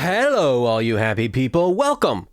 Hello, all you happy people. Welcome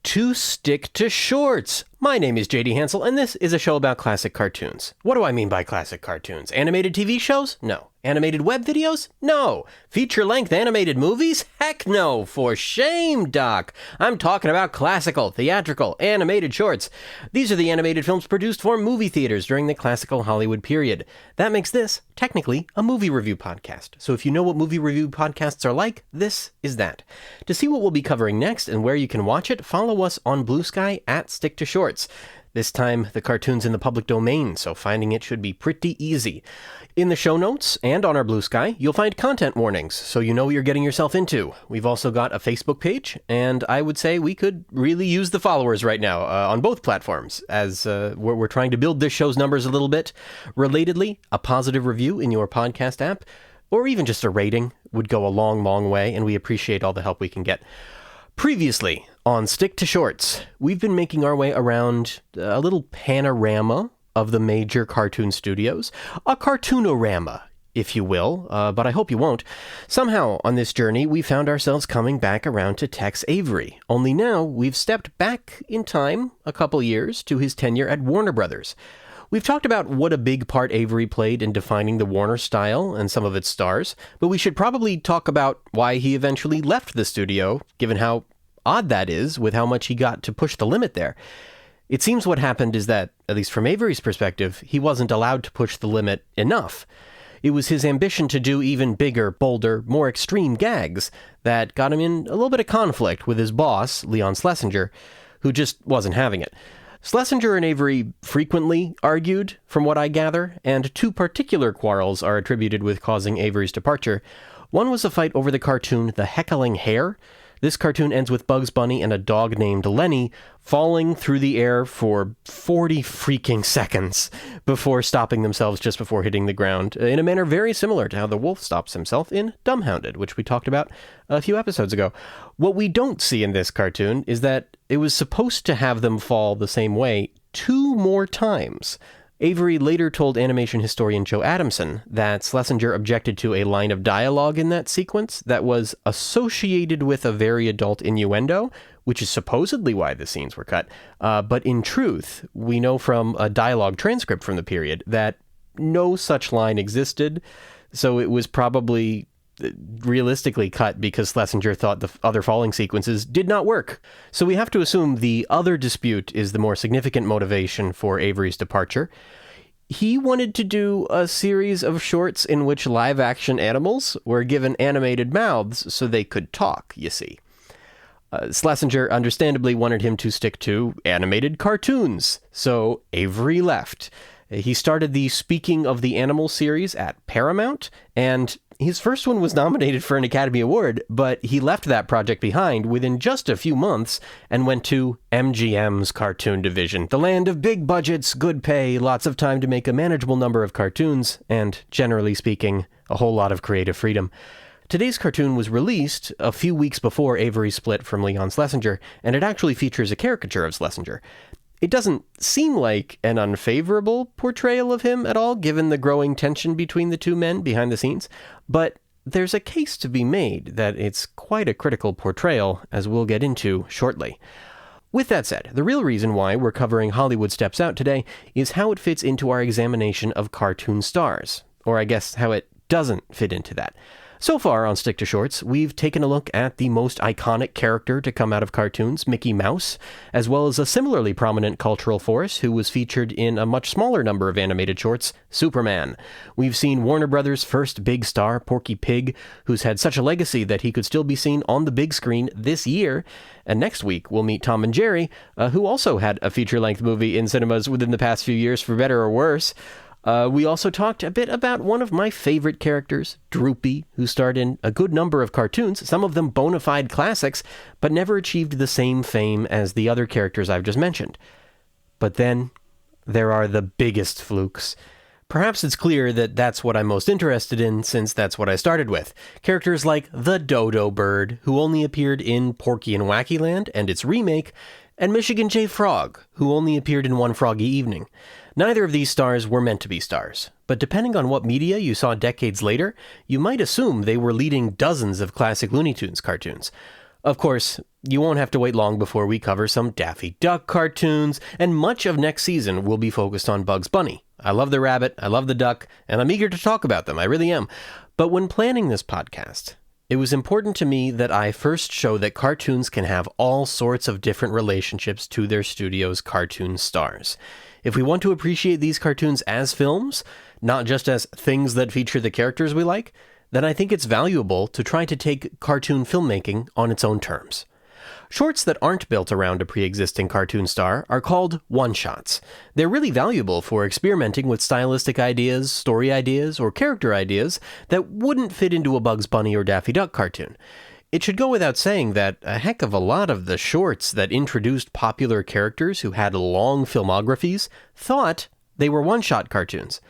to Stick to Shorts. My name is JD Hansel, and this is a show about classic cartoons. What do I mean by classic cartoons? Animated TV shows? No. Animated web videos? No. Feature-length animated movies? Heck no. For shame, Doc. I'm talking about classical, theatrical, animated shorts. These are the animated films produced for movie theaters during the classical Hollywood period. That makes this, technically, a movie review podcast. So if you know what movie review podcasts are like, this is that. To see what we'll be covering next and where you can watch it, follow us on Blue Sky at Stick to Shorts. This time, the cartoon's in the public domain, so finding it should be pretty easy. In the show notes and on our Blue Sky, you'll find content warnings, so you know what you're getting yourself into. We've also got a Facebook page, and I would say we could really use the followers right now on both platforms, as we're trying to build this show's numbers a little bit. Relatedly, a positive review in your podcast app, or even just a rating, would go a long, long way, and we appreciate all the help we can get. Previously, on Stick to Shorts, we've been making our way around a little panorama of the major cartoon studios, a cartoonorama, if you will, but I hope you won't. Somehow, on this journey, we found ourselves coming back around to Tex Avery, only now we've stepped back in time a couple years to his tenure at Warner Brothers. We've talked about what a big part Avery played in defining the Warner style and some of its stars, but we should probably talk about why he eventually left the studio, given how odd that is with how much he got to push the limit there. It seems what happened is that, at least from Avery's perspective, he wasn't allowed to push the limit enough. It was his ambition to do even bigger, bolder, more extreme gags that got him in a little bit of conflict with his boss, Leon Schlesinger, who just wasn't having it. Schlesinger and Avery frequently argued, from what I gather, and two particular quarrels are attributed with causing Avery's departure. One was a fight over the cartoon The Heckling Hare. This cartoon ends with Bugs Bunny and a dog named Lenny falling through the air for 40 freaking seconds before stopping themselves just before hitting the ground, in a manner very similar to how the wolf stops himself in Dumbhounded, which we talked about a few episodes ago. What we don't see in this cartoon is that it was supposed to have them fall the same way 2 more times. Avery later told animation historian Joe Adamson that Schlesinger objected to a line of dialogue in that sequence that was associated with a very adult innuendo, which is supposedly why the scenes were cut. But in truth, we know from a dialogue transcript from the period that no such line existed, so it was probably realistically cut because Schlesinger thought the other falling sequences did not work. So we have to assume the other dispute is the more significant motivation for Avery's departure. He wanted to do a series of shorts in which live-action animals were given animated mouths so they could talk, you see. Schlesinger understandably wanted him to stick to animated cartoons, so Avery left. He started the Speaking of the Animal series at Paramount, and his first one was nominated for an Academy Award, but he left that project behind within just a few months and went to MGM's cartoon division, the land of big budgets, good pay, lots of time to make a manageable number of cartoons, and, generally speaking, a whole lot of creative freedom. Today's cartoon was released a few weeks before Avery split from Leon Schlesinger, and it actually features a caricature of Schlesinger. It doesn't seem like an unfavorable portrayal of him at all, given the growing tension between the two men behind the scenes, but there's a case to be made that it's quite a critical portrayal, as we'll get into shortly. With that said, the real reason why we're covering Hollywood Steps Out today is how it fits into our examination of cartoon stars, or I guess how it doesn't fit into that. So far on Stick to Shorts, we've taken a look at the most iconic character to come out of cartoons, Mickey Mouse, as well as a similarly prominent cultural force who was featured in a much smaller number of animated shorts, Superman. We've seen Warner Brothers' first big star, Porky Pig, who's had such a legacy that he could still be seen on the big screen this year. And next week, we'll meet Tom and Jerry, who also had a feature-length movie in cinemas within the past few years, for better or worse. We also talked a bit about one of my favorite characters, Droopy, who starred in a good number of cartoons, some of them bona fide classics, but never achieved the same fame as the other characters I've just mentioned. But then, there are the biggest flukes. Perhaps it's clear that that's what I'm most interested in, since that's what I started with. Characters like the Dodo Bird, who only appeared in Porky and Wacky Land and its remake, and Michigan J. Frog, who only appeared in One Froggy Evening. Neither of these stars were meant to be stars, but depending on what media you saw decades later, you might assume they were leading dozens of classic Looney Tunes cartoons. Of course, you won't have to wait long before we cover some Daffy Duck cartoons, and much of next season will be focused on Bugs Bunny. I love the rabbit, I love the duck, and I'm eager to talk about them, I really am. But when planning this podcast, it was important to me that I first show that cartoons can have all sorts of different relationships to their studio's cartoon stars. If we want to appreciate these cartoons as films, not just as things that feature the characters we like, then I think it's valuable to try to take cartoon filmmaking on its own terms. Shorts that aren't built around a pre-existing cartoon star are called one-shots. They're really valuable for experimenting with stylistic ideas, story ideas, or character ideas that wouldn't fit into a Bugs Bunny or Daffy Duck cartoon. It should go without saying that a heck of a lot of the shorts that introduced popular characters who had long filmographies thought they were one-shot cartoons.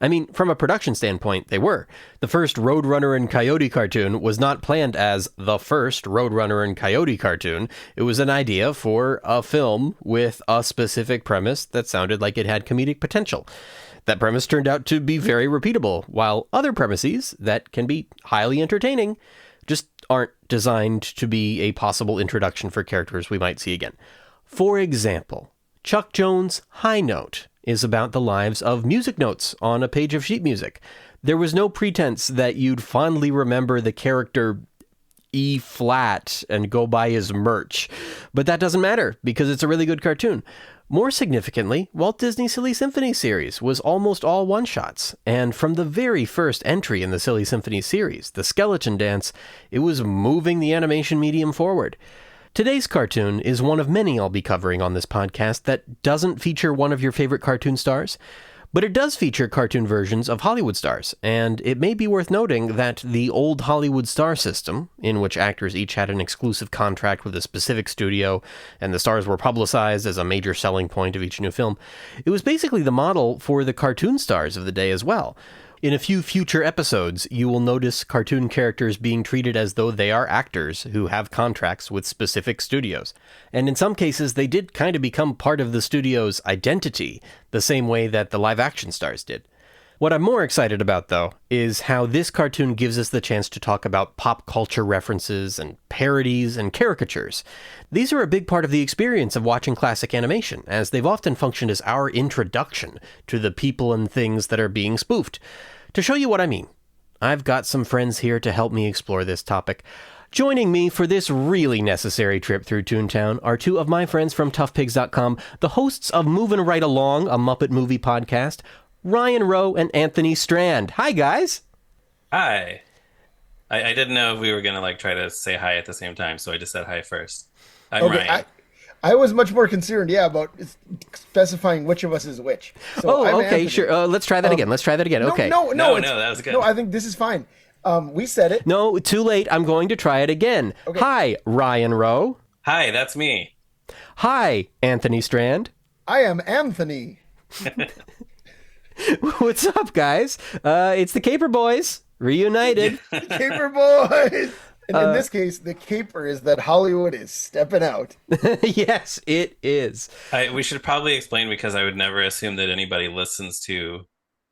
I mean, from a production standpoint, they were. The first Roadrunner and Coyote cartoon was not planned as the first Roadrunner and Coyote cartoon. It was an idea for a film with a specific premise that sounded like it had comedic potential. That premise turned out to be very repeatable, while other premises that can be highly entertaining just aren't designed to be a possible introduction for characters we might see again. For example, Chuck Jones' High Note is about the lives of music notes on a page of sheet music. There was no pretense that you'd fondly remember the character E flat and go buy his merch. But that doesn't matter, because it's a really good cartoon. More significantly, Walt Disney's Silly Symphony series was almost all one-shots, and from the very first entry in the Silly Symphony series, the Skeleton Dance, it was moving the animation medium forward. Today's cartoon is one of many I'll be covering on this podcast that doesn't feature one of your favorite cartoon stars, but it does feature cartoon versions of Hollywood stars, and it may be worth noting that the old Hollywood star system, in which actors each had an exclusive contract with a specific studio, and the stars were publicized as a major selling point of each new film, it was basically the model for the cartoon stars of the day as well. In a few future episodes, you will notice cartoon characters being treated as though they are actors who have contracts with specific studios. And in some cases, they did kind of become part of the studio's identity, the same way that the live-action stars did. What I'm more excited about, though, is how this cartoon gives us the chance to talk about pop culture references and parodies and caricatures. These are a big part of the experience of watching classic animation, as they've often functioned as our introduction to the people and things that are being spoofed. To show you what I mean, I've got some friends here to help me explore this topic. Joining me for this really necessary trip through Toontown are two of my friends from toughpigs.com, the hosts of Movin Right Along, a Muppet movie podcast, Ryan Roe and Anthony Strand. Hi, guys. Hi. I didn't know if we were going to try to say hi at the same time, so I just said hi first. I'm Ryan. I was much more concerned, about specifying which of us is which. So okay, Anthony. Sure. Let's try that again. Okay. No, that was good. No, I think this is fine. We said it. No, too late. I'm going to try it again. Okay. Hi, Ryan Roe. Hi, that's me. Hi, Anthony Strand. I am Anthony. What's up, guys? It's the Caper Boys, reunited. Caper Boys! And in this case, the caper is that Hollywood is stepping out. Yes, it is. We should probably explain, because I would never assume that anybody listens to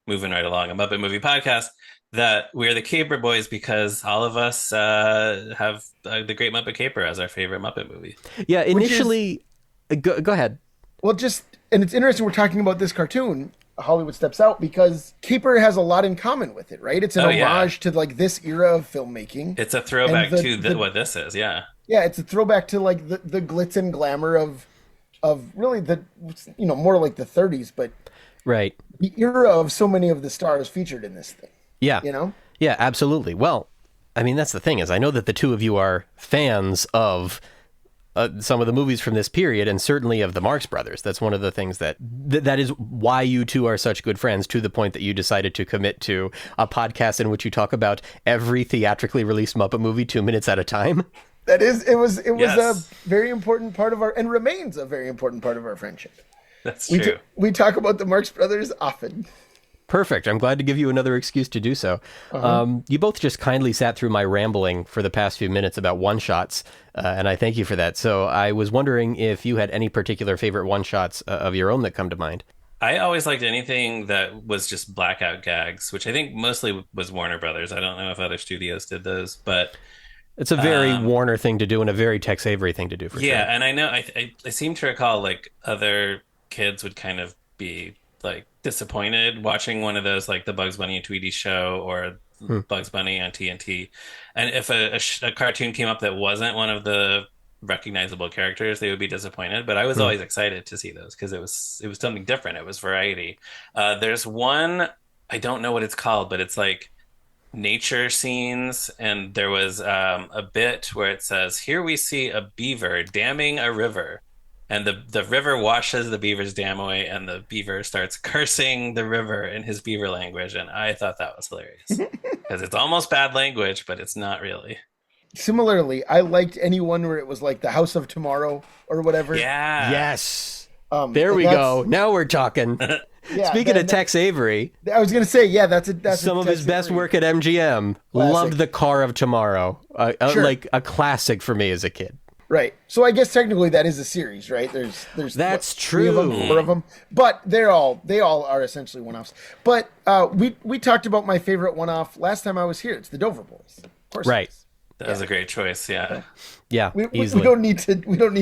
Movin Right Along, a Muppet movie podcast, that we're the Caper Boys because all of us have The Great Muppet Caper as our favorite Muppet movie. Yeah, initially... Go ahead. Well, and it's interesting we're talking about this cartoon, Hollywood Steps Out, because Caper has a lot in common with it, right? It's an homage to this era of filmoramaking. It's a throwback to what this is, yeah. Yeah, it's a throwback to the glitz and glamour of really the more like the 30s, but right, the era of so many of the stars featured in this thing. Yeah, yeah, absolutely. Well, I mean, that's the thing, is I know that the two of you are fans of some of the movies from this period, and certainly of the Marx Brothers. That's one of the things that is why you two are such good friends, to the point that you decided to commit to a podcast in which you talk about every theatrically released Muppet movie 2 minutes at a time. It was a very important part of and remains a very important part of our friendship. That's true. We talk about the Marx Brothers often. Perfect. I'm glad to give you another excuse to do so. You both just kindly sat through my rambling for the past few minutes about one-shots, and I thank you for that. So I was wondering if you had any particular favorite one-shots of your own that come to mind. I always liked anything that was just blackout gags, which I think mostly was Warner Brothers. I don't know if other studios did those, but It's a very Warner thing to do and a very Tex Avery thing to do for yeah, sure. and I know I seem to recall like other kids would kind of be like disappointed watching one of those like the Bugs Bunny and Tweety show or Bugs Bunny on TNT, and if a cartoon came up that wasn't one of the recognizable characters, they would be disappointed. But I was always excited to see those because it was something different. It was variety. There's one I don't know what it's called, but it's like nature scenes, and there was a bit where it says, "Here we see a beaver damming a river." And the river washes the beaver's dam away, and the beaver starts cursing the river in his beaver language. And I thought that was hilarious because it's almost bad language, but it's not really. Similarly, I liked any one where it was like the House of Tomorrow or whatever. Yeah. Yes. There we go. Now we're talking. Yeah, Speaking of Tex Avery, I was gonna say, yeah, that's some of his best work at MGM. Classic. Loved The Car of Tomorrow. Sure. Like a classic for me as a kid. Right. So I guess technically that is a series, right? There's That's three of them, true. 4 of them, but they all are essentially one-offs. But we talked about my favorite one-off last time I was here. It's the Dover Boys. Of course. it Right. is. That was a great choice. Yeah. Yeah, We easily. don't need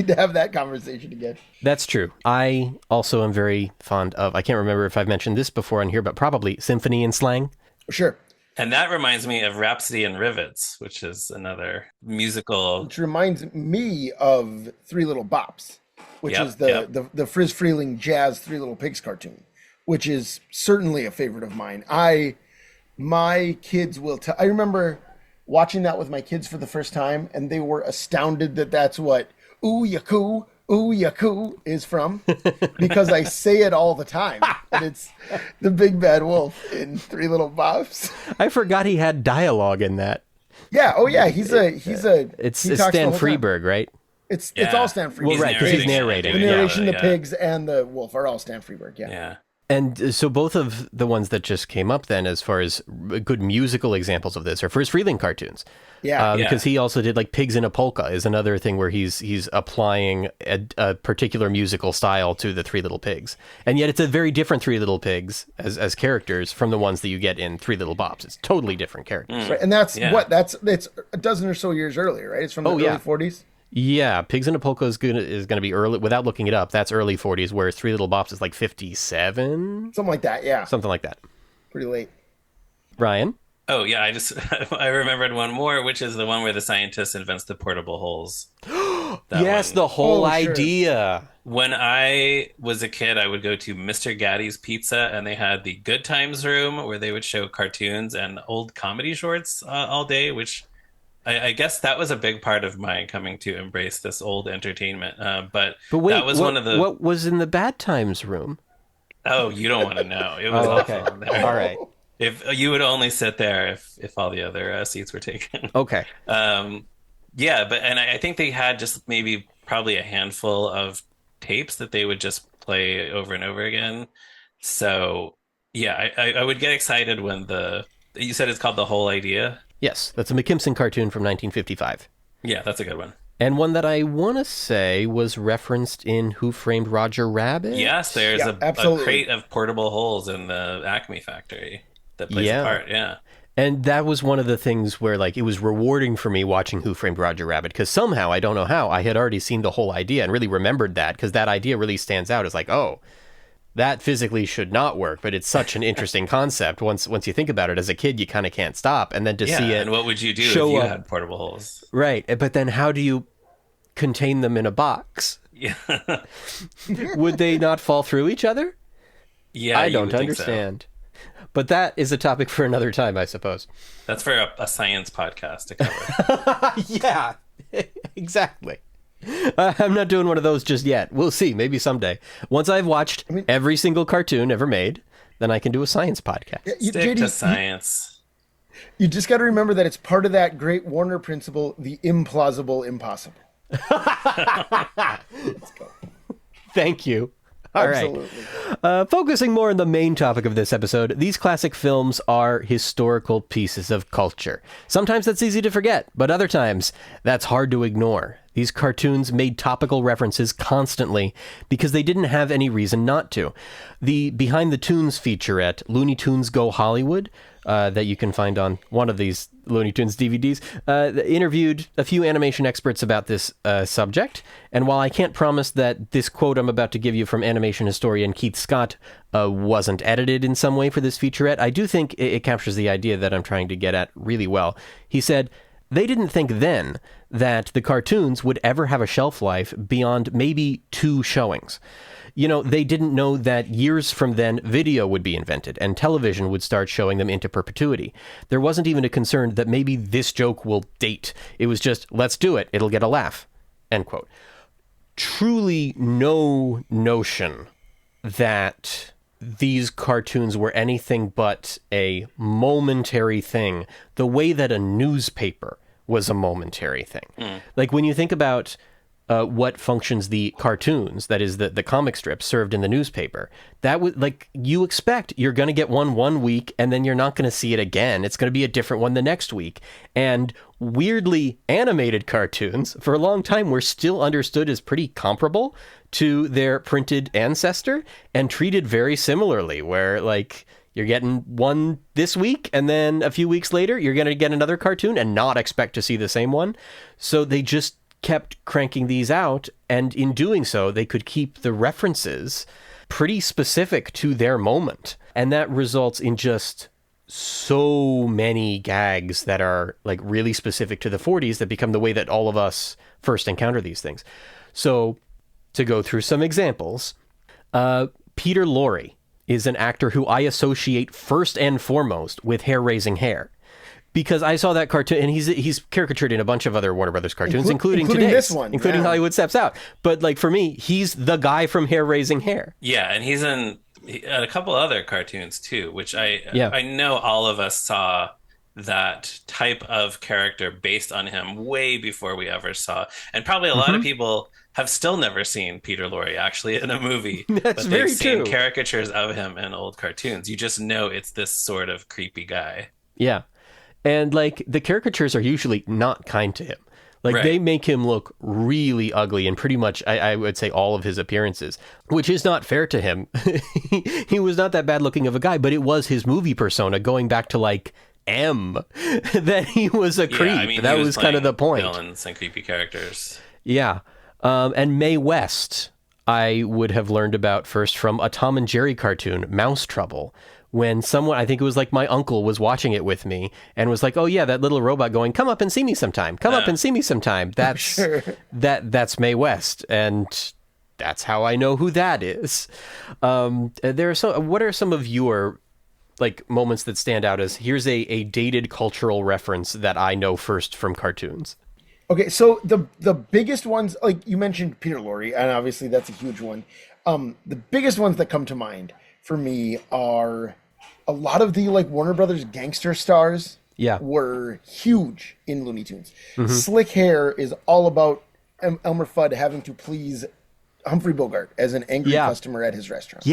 to have that conversation again. That's true. I also am very fond of, I can't remember if I've mentioned this before on here, but probably Symphony and Slang. Sure. And that reminds me of Rhapsody and Rivets, which is another musical. Which reminds me of Three Little Bops, which Yep, is yep. the Friz Freeling jazz Three Little Pigs cartoon, which is certainly a favorite of mine. My kids will tell. I remember watching that with my kids for the first time, and they were astounded that that's what ooh ya coo is from, because I say it all the time, and it's the big bad wolf in Three Little Bops. I forgot he had dialogue in that. Yeah, oh yeah, he's a. It's he talks the Stan whole time. Freeberg, right? It's Yeah. all Stan Freeberg. Well, right, because he's narrating. narrating. The Yeah. narration, the Yeah. pigs, and the wolf are all Stan Freeberg. Yeah. Yeah. And so both of the ones that just came up then, as far as good musical examples of this, are Friz Freeling cartoons. Yeah. Because he also did like Pigs in a Polka is another thing where he's applying a particular musical style to the Three Little Pigs. And yet it's a very different Three Little Pigs as characters from the ones that you get in Three Little Bops. It's totally different characters. Right, and that's Yeah. it's a dozen or so years earlier, right? It's from the Oh, yeah. early 40s. Yeah, Pigs in a Polka is gonna be early, without looking it up, that's early 40s, whereas Three Little Bops is like 57? Something like that, yeah. Something like that. Pretty late. Ryan? Oh yeah, I remembered one more, which is the one where the scientist invents the portable holes. That Yes, one. the whole Oh, sure. idea. When I was a kid, I would go to Mr. Gaddy's Pizza, and they had the Good Times room where they would show cartoons and old comedy shorts all day, which I guess that was a big part of my coming to embrace this old entertainment. But But wait, that was what, one of the. what was in the Bad Times room? Oh, you don't want to know. It was Oh, awful okay. in there. All right. If you would only sit there if all the other seats were taken. Okay. Yeah, but and I think they had just maybe probably a handful of tapes that they would just play over and over again. So yeah, I would get excited when you said it's called The Whole Idea. Yes, that's a McKimson cartoon from 1955. Yeah, that's a good one. And one that I want to say was referenced in Who Framed Roger Rabbit? Yes, there's Yeah, a absolutely. crate of portable holes in the Acme factory that plays Yeah. a part. Yeah. And that was one of the things where, like, it was rewarding for me watching Who Framed Roger Rabbit, because somehow, I don't know how, I had already seen the whole idea and really remembered that, because that idea really stands out as like, oh, that physically should not work, but it's such an interesting concept. Once you think about it, as a kid, you kind of can't stop. And then to Yeah, see it and what would you do if show you up- had portable holes? Right, but then how do you contain them in a box? Yeah. Would they not fall through each other? Yeah, I you don't would think so. understand. But that is a topic for another time, I suppose. That's for a science podcast to cover. Yeah, exactly. I'm not doing one of those just yet. We'll see, maybe someday. Once I've watched every single cartoon ever made, then I can do a science podcast. Stick JD, to science. you just got to remember that it's part of that great Warner principle, the implausible impossible. Let's go. Thank you. All right. Absolutely. Focusing more on the main topic of this episode, these classic films are historical pieces of culture. Sometimes that's easy to forget, but other times that's hard to ignore. These cartoons made topical references constantly because they didn't have any reason not to. The Behind the Tunes featurette, Looney Tunes Go Hollywood, that you can find on one of these Looney Tunes DVDs, interviewed a few animation experts about this subject. And while I can't promise that this quote I'm about to give you from animation historian Keith Scott wasn't edited in some way for this featurette, I do think it captures the idea that I'm trying to get at really well. He said, "They didn't think then that the cartoons would ever have a shelf life beyond maybe 2 showings. You know, they didn't know that years from then video would be invented and television would start showing them into perpetuity. There wasn't even a concern that maybe this joke will date. It was just, let's do it. It'll get a laugh." End quote. Truly no notion that these cartoons were anything but a momentary thing, the way that a newspaper was a momentary thing. Like when you think about what functions the cartoons, that is the comic strips served in the newspaper, that would, like, you expect you're going to get one week and then you're not going to see it again. It's going to be a different one the next week. And weirdly, animated cartoons for a long time were still understood as pretty comparable to their printed ancestor and treated very similarly, where like you're getting one this week and then a few weeks later you're going to get another cartoon and not expect to see the same one. So they just kept cranking these out, and in doing so they could keep the references pretty specific to their moment, and that results in just so many gags that are like really specific to the 40s that become the way that all of us first encounter these things. So to go through some examples, Peter Lorre is an actor who I associate first and foremost with hair-raising hair, because I saw that cartoon, and he's caricatured in a bunch of other Warner Brothers cartoons, including today's, this one, including Hollywood Steps Out. But like for me, he's the guy from Hair-Raising Hair. Yeah, and he's in a couple other cartoons too, which I know all of us saw that type of character based on him way before we ever saw. And probably a lot of people have still never seen Peter Lorre actually in a movie, but they've seen caricatures of him in old cartoons. You just know it's this sort of creepy guy. Yeah. And like the caricatures are usually not kind to him. Like they make him look really ugly in pretty much, I would say, all of his appearances, which is not fair to him. He was not that bad looking of a guy, but it was his movie persona going back to like M that he was a creep. I mean, that was kind of the point. Villains and creepy characters. Yeah. And Mae West, I would have learned about first from a Tom and Jerry cartoon, Mouse Trouble, when someone, I think it was like my uncle, was watching it with me and was like, "Oh yeah, that little robot going, come up and see me sometime. Come up and see me sometime." That's that's Mae West, and that's how I know who that is. There are some. What are some of your like moments that stand out as here's a dated cultural reference that I know first from cartoons? Okay, so the biggest ones, like you mentioned Peter Lorre, and obviously that's a huge one. The biggest ones that come to mind for me are a lot of the like Warner Brothers gangster stars. Were huge in Looney Tunes. Slick Hair is all about Elmer Fudd having to please Humphrey Bogart as an angry customer at his restaurant.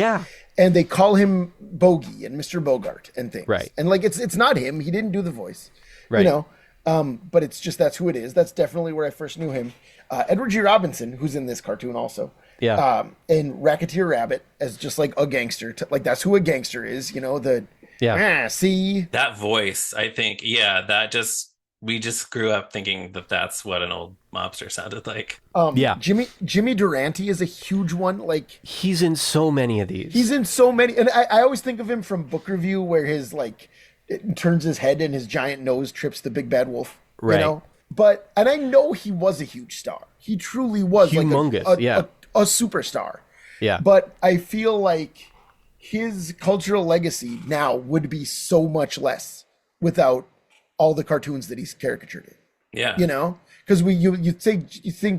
And they call him Bogey and Mr. Bogart and things. And like it's not him. He didn't do the voice. You know. But it's just, that's who it is. That's definitely where I first knew him. Edward G. Robinson, who's in this cartoon also. And Racketeer Rabbit as just like a gangster. Like that's who a gangster is, you know, see? That voice, I think, we just grew up thinking that that's what an old mobster sounded like. Jimmy Durante is a huge one. Like he's in so many of these. He's in so many. And I always think of him from Book Review where his like, it turns his head and his giant nose trips the big bad wolf, you know? But, and I know he was a huge star. He truly was humongous, like a superstar. But I feel like his cultural legacy now would be so much less without all the cartoons that he's caricatured in. You know? Because you think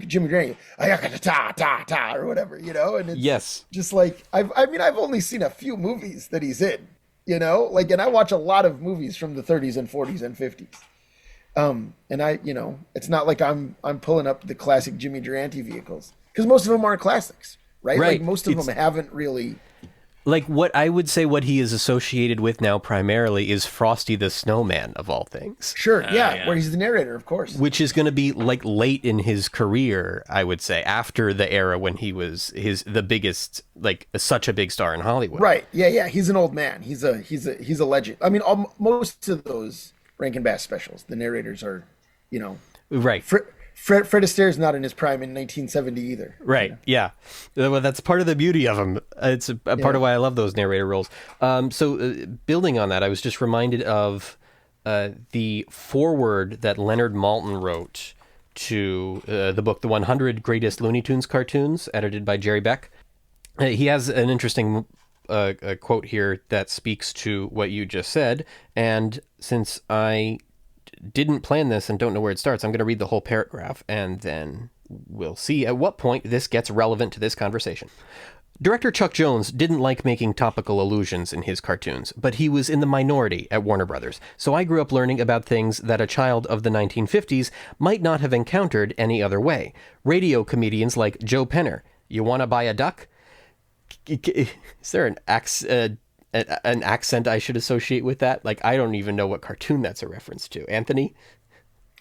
Jimmy Durante, ta or whatever, you know? And it's just like, I've only seen a few movies that he's in. You know, like, and I watch a lot of movies from the 30s and 40s and 50s. And I, you know, it's not like I'm pulling up the classic Jimmy Durante vehicles because most of them aren't classics, right? Like most of them haven't really Like, what I would say what he is associated with now primarily is Frosty the Snowman, of all things. Sure, Yeah. where he's the narrator, of course. Which is going to be like late in his career, I would say, after the era when he was the biggest, like such a big star in Hollywood. Right. Yeah. He's an old man. He's a legend. I mean, most of those Rankin Bass specials, the narrators are, Right. Fred Astaire's not in his prime in 1970 either. Right. Yeah. Well, that's part of the beauty of them. It's a part of why I love those narrator roles. Building on that, I was just reminded of the foreword that Leonard Maltin wrote to the book, The 100 Greatest Looney Tunes Cartoons, edited by Jerry Beck. He has an interesting quote here that speaks to what you just said. And since I didn't plan this and don't know where it starts, I'm going to read the whole paragraph, and then we'll see at what point this gets relevant to this conversation. Director Chuck Jones didn't like making topical allusions in his cartoons, but he was in the minority at Warner Brothers, so I grew up learning about things that a child of the 1950s might not have encountered any other way. Radio comedians like Joe Penner. You want to buy a duck? Is there an accent I should associate with that? Like, I don't even know what cartoon that's a reference to. Anthony?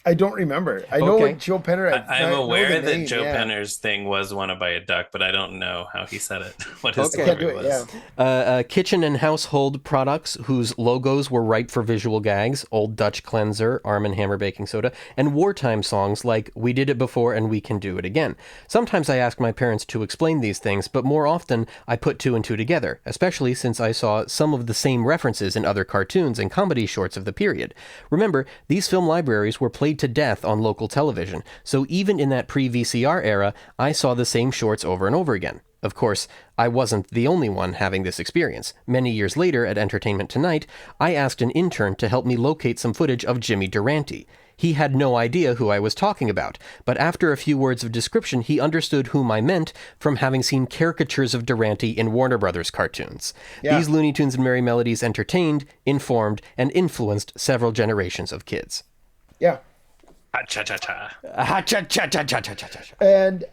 I don't remember. I know what Joe Penner. I'm aware that Joe Penner's thing was "Want to Buy a Duck," but I don't know how he said it. What his story was. Kitchen and household products whose logos were ripe for visual gags: Old Dutch Cleanser, Arm & Hammer baking soda, and wartime songs like "We Did It Before and We Can Do It Again." Sometimes I ask my parents to explain these things, but more often I put two and two together, especially since I saw some of the same references in other cartoons and comedy shorts of the period. Remember, these film libraries were played to death on local television, so even in that pre-VCR era, I saw the same shorts over and over again. Of course, I wasn't the only one having this experience. Many years later at Entertainment Tonight, I asked an intern to help me locate some footage of Jimmy Durante. He had no idea who I was talking about, but after a few words of description, he understood whom I meant from having seen caricatures of Durante in Warner Brothers cartoons. Yeah. These Looney Tunes and Merry Melodies entertained, informed, and influenced several generations of kids. Yeah. Ha-cha-cha-cha. Ha-cha-cha-cha-cha-cha-cha. And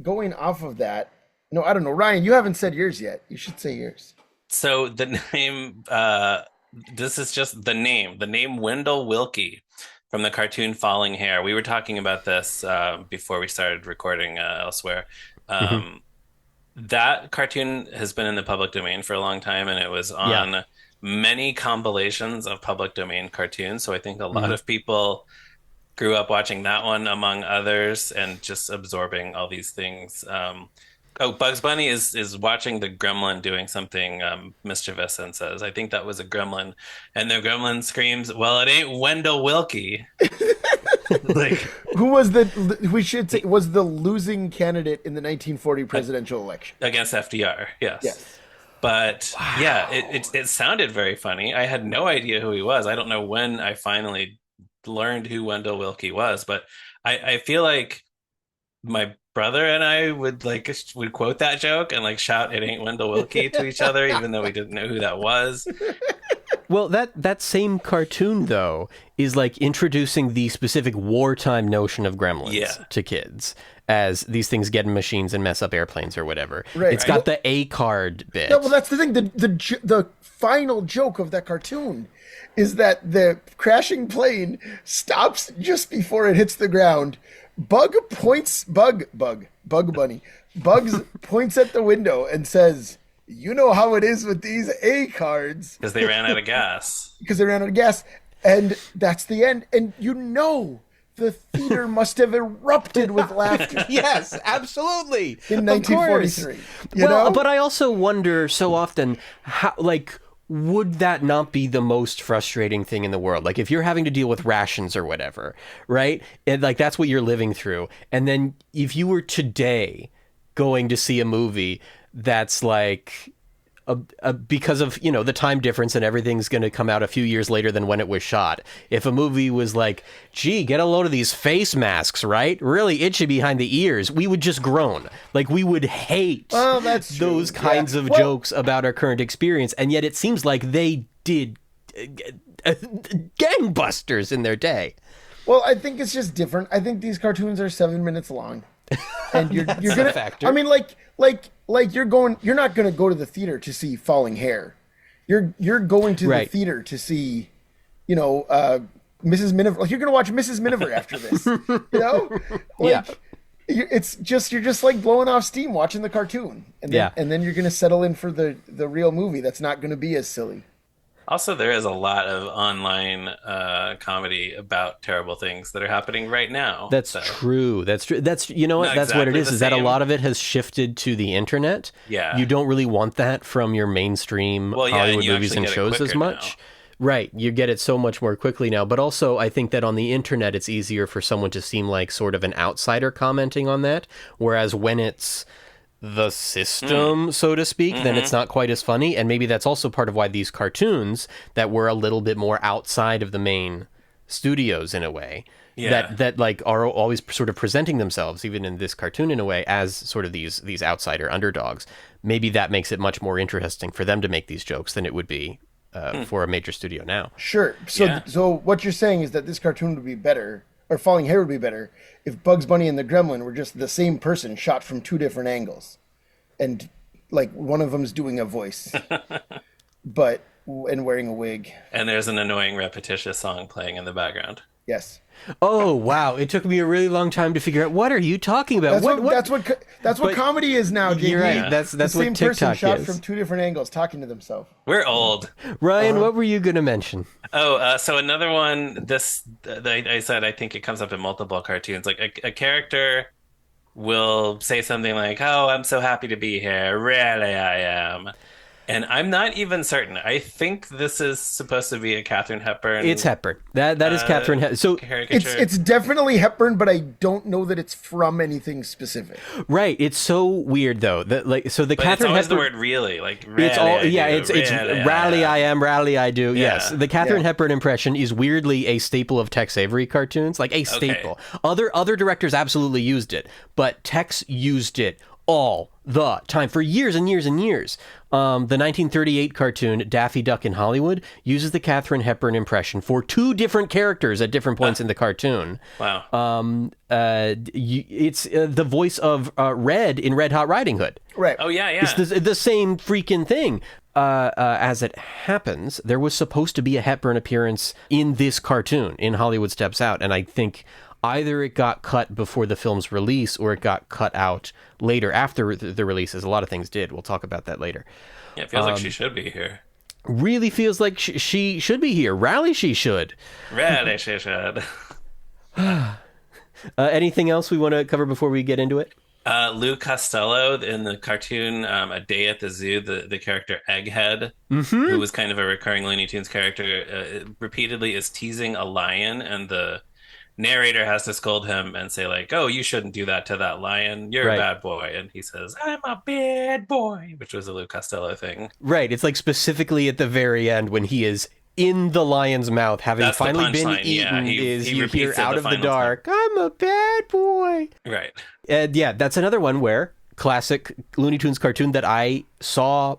going off of that, no, I don't know. Ryan, you haven't said yours yet. You should say yours. So the name, this is just the name Wendell Willkie from the cartoon Falling Hair. We were talking about this before we started recording elsewhere. That cartoon has been in the public domain for a long time, and it was on many compilations of public domain cartoons. So I think a lot of people grew up watching that one, among others, and just absorbing all these things. Bugs Bunny is watching the gremlin doing something mischievous and says, "I think that was a gremlin." And the gremlin screams, "Well, it ain't Wendell Willkie." Who was was the losing candidate in the 1940 presidential election against FDR? Yes. But it sounded very funny. I had no idea who he was. I don't know when I finally learned who Wendell Willkie was, but I feel like my brother and I would quote that joke and shout "It ain't Wendell Willkie" to each other, even though we didn't know who that was. Well, that same cartoon, though, is introducing the specific wartime notion of gremlins to kids, as these things get in machines and mess up airplanes or whatever. Right. It's got the A card bit. Yeah, well, that's the thing. The final joke of that cartoon is that the crashing plane stops just before it hits the ground. Bugs points at the window and says, "You know how it is with these A cards." Because they ran out of gas. And that's the end. And the theater must have erupted with laughter. Yes, absolutely. In 1943. But I also wonder so often how, would that not be the most frustrating thing in the world? If you're having to deal with rations or whatever, right? And that's what you're living through. And then if you were today going to see a movie that's because of the time difference and everything's going to come out a few years later than when it was shot. If a movie was gee, get a load of these face masks, right? Really itchy behind the ears, we would just groan. We would hate those kinds of jokes about our current experience, and yet it seems like they did gangbusters in their day. Well, I think it's just different. I think these cartoons are 7 minutes long. And you're a gonna factor. I mean, like you're not gonna go to the theater to see Falling Hair. You're going to the Right. theater to see, Mrs. Miniver. Like, you're gonna watch Mrs. Miniver after this. Yeah. You're just like blowing off steam watching the cartoon, and then, Yeah. and then you're gonna settle in for the real movie that's not gonna be as silly. Also, there is a lot of online comedy about terrible things that are happening right now. That's true. That's true. That's, you know what? Not That's what it exactly is. the Is that a same. lot of it has shifted to the internet. Yeah. You don't really want that from your mainstream Well, yeah, and Hollywood you movies actually and get it shows as quicker much. now. Right. You get it so much more quickly now. But also, I think that on the internet, it's easier for someone to seem like sort of an outsider commenting on that. Whereas when it's the system, so to speak, then it's not quite as funny. And maybe that's also part of why these cartoons that were a little bit more outside of the main studios in a way, Yeah. that like are always sort of presenting themselves, even in this cartoon in a way, as sort of these outsider underdogs. Maybe that makes it much more interesting for them to make these jokes than it would be for a major studio now. Sure. So Yeah. so what you're saying is that this cartoon would be better, or Falling Hair would be better, if Bugs Bunny and the Gremlin were just the same person shot from two different angles, and like one of them's doing a voice, and wearing a wig. And there's an annoying repetitious song playing in the background. Yes. Oh, wow. It took me a really long time to figure out, what are you talking about? That's what comedy is now, JD. You're right. That's the what same person TikTok shot is. from two different angles talking to themselves. We're old. Ryan, what were you going to mention? Oh, so another one. I said I think it comes up in multiple cartoons. Like a character will say something like, "Oh, I'm so happy to be here. Really, I am." And I'm not even certain. I think this is supposed to be a Katharine Hepburn. It's Hepburn. That is Katharine Hepburn. So Caricature. It's definitely Hepburn, but I don't know that it's from anything specific. right, it's so weird though. That like so the But it's Katharine always Hepburn. the word really, like really. It's all I yeah. do, It's really, rally I am, rally I do. Yeah. Yes, the Katharine Yeah. Hepburn impression is weirdly a staple of Tex Avery cartoons, like a staple. Other directors absolutely used it, but Tex used it all the time for years and years and years. The 1938 cartoon Daffy Duck in Hollywood uses the Katharine Hepburn impression for two different characters at different points in the cartoon. Wow. It's the voice of Red in Red Hot Riding Hood. Right. Oh yeah, yeah. It's the same freaking thing. As it happens, there was supposed to be a Hepburn appearance in this cartoon, in Hollywood Steps Out, and I think either it got cut before the film's release or it got cut out later after the release, as a lot of things did. We'll talk about that later. Yeah, it feels like she should be here. Really feels like she should be here. Rally, she should. Really, she should. Anything else we want to cover before we get into it? Lou Costello in the cartoon A Day at the Zoo, the character Egghead, who was kind of a recurring Looney Tunes character, repeatedly is teasing a lion, and the narrator has to scold him and say like, "Oh, you shouldn't do that to that lion. You're Right. a bad boy." And he says, "I'm a bad boy," which was a Lou Costello thing. Right. It's like specifically at the very end when he is in the lion's mouth, having That's the finally been punchline, eaten, yeah. He is you repeats hear it out the of the final dark, I'm a bad boy. Right. And yeah, that's another one where classic Looney Tunes cartoon that I saw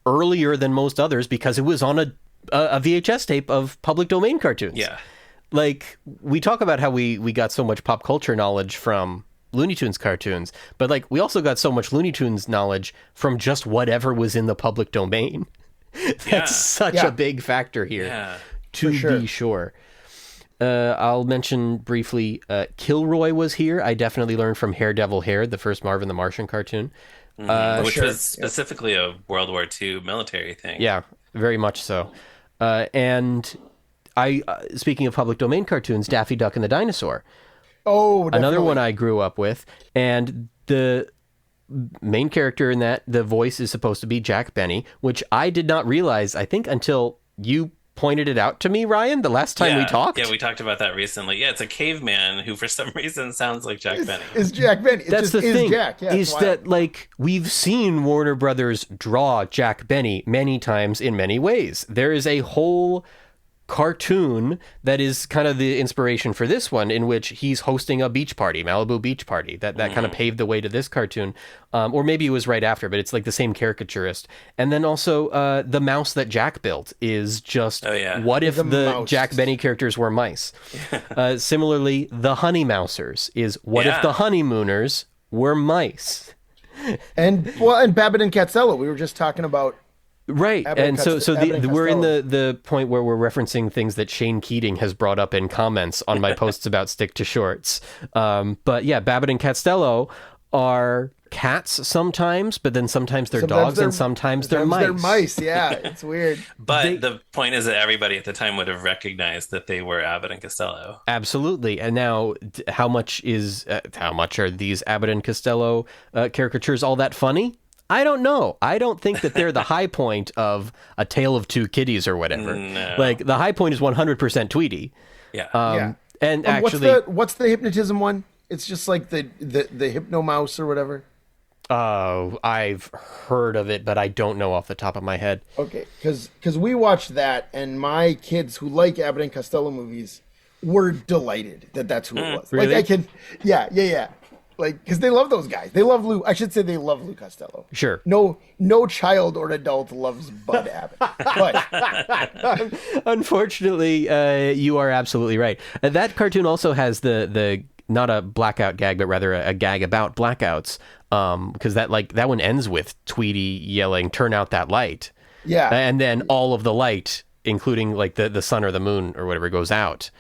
earlier than most others because it was on a VHS tape of public domain cartoons. Yeah. Like, we talk about how we got so much pop culture knowledge from Looney Tunes cartoons, but like we also got so much Looney Tunes knowledge from just whatever was in the public domain. That's such Yeah. a big factor here, Yeah. to For be sure. I'll mention briefly, Kilroy was here. I definitely learned from Haredevil Hair, the first Marvin the Martian cartoon. Which Sure. was specifically a World War II military thing. Yeah, very much so. And I, speaking of public domain cartoons, Daffy Duck and the Dinosaur. Oh, Another definitely. one I grew up with, and the main character in that, the voice is supposed to be Jack Benny, which I did not realize, I think, until you pointed it out to me, Ryan, the last time we talked. Yeah, we talked about that recently. Yeah, it's a caveman who for some reason sounds like Jack Benny. Is Jack Benny. It That's just the is thing, Jack. Yeah, it's is wild. that, like, we've seen Warner Brothers draw Jack Benny many times in many ways. There is a whole cartoon that is kind of the inspiration for this one, in which he's hosting a beach party, Malibu beach party. That kind of paved the way to this cartoon, or maybe it was right after, but it's like the same caricaturist. And then also the mouse that Jack built is just, Oh, yeah. what if The the mouse. Jack Benny characters were mice? Similarly, the Honey Mousers is, what if Yeah. the Honeymooners were mice. And Babbitt and Costello, we were just talking about. Right, Abbott and and we're in Costello. the point where we're referencing things that Shane Keating has brought up in comments on my posts about Stick to Shorts. But yeah, Babbitt and Costello are cats sometimes, but then sometimes they're dogs, and sometimes they're mice. They're mice, yeah. It's weird. But the point is that everybody at the time would have recognized that they were Abbott and Costello. Absolutely. And now, how much are these Abbott and Costello caricatures all that funny? I don't know. I don't think that they're the high point of A Tale of Two Kitties or whatever. No. Like, the high point is 100% Tweety. Yeah. Yeah. And actually, what's the hypnotism one? It's just like the hypno mouse or whatever. I've heard of it, but I don't know off the top of my head. Okay, because we watched that, and my kids who like Abbott and Costello movies were delighted that that's who it was. Really? Like yeah. Like, because they love those guys. They love Lou. I should say they love Lou Costello. Sure. No child or adult loves Bud Abbott. But Unfortunately, you are absolutely right. That cartoon also has the not a blackout gag, but rather a gag about blackouts. Because that one ends with Tweety yelling, "Turn out that light!" yeah, and then all of the light, including like the sun or the moon or whatever, goes out.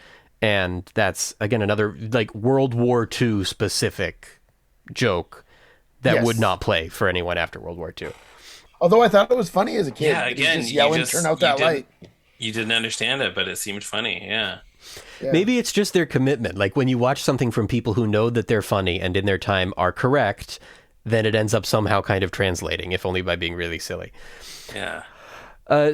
And that's, again, another like World War II specific joke that would not play for anyone after World War II. Although I thought it was funny as a kid. Yeah, again, just yelling, "Turn out that light!" You didn't understand it, but it seemed funny. Yeah. Maybe it's just their commitment. Like when you watch something from people who know that they're funny and in their time are correct, then it ends up somehow kind of translating, if only by being really silly. Yeah.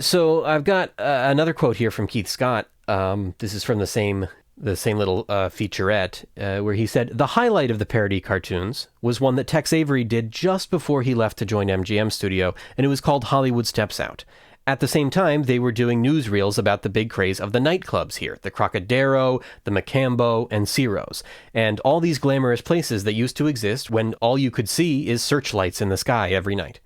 So I've got another quote here from Keith Scott. This is from the same little featurette where he said, "The highlight of the parody cartoons was one that Tex Avery did just before he left to join MGM Studio, and it was called Hollywood Steps Out. At the same time, they were doing newsreels about the big craze of the nightclubs here, the Crocodero, the Macambo, and Ciro's, and all these glamorous places that used to exist when all you could see is searchlights in the sky every night."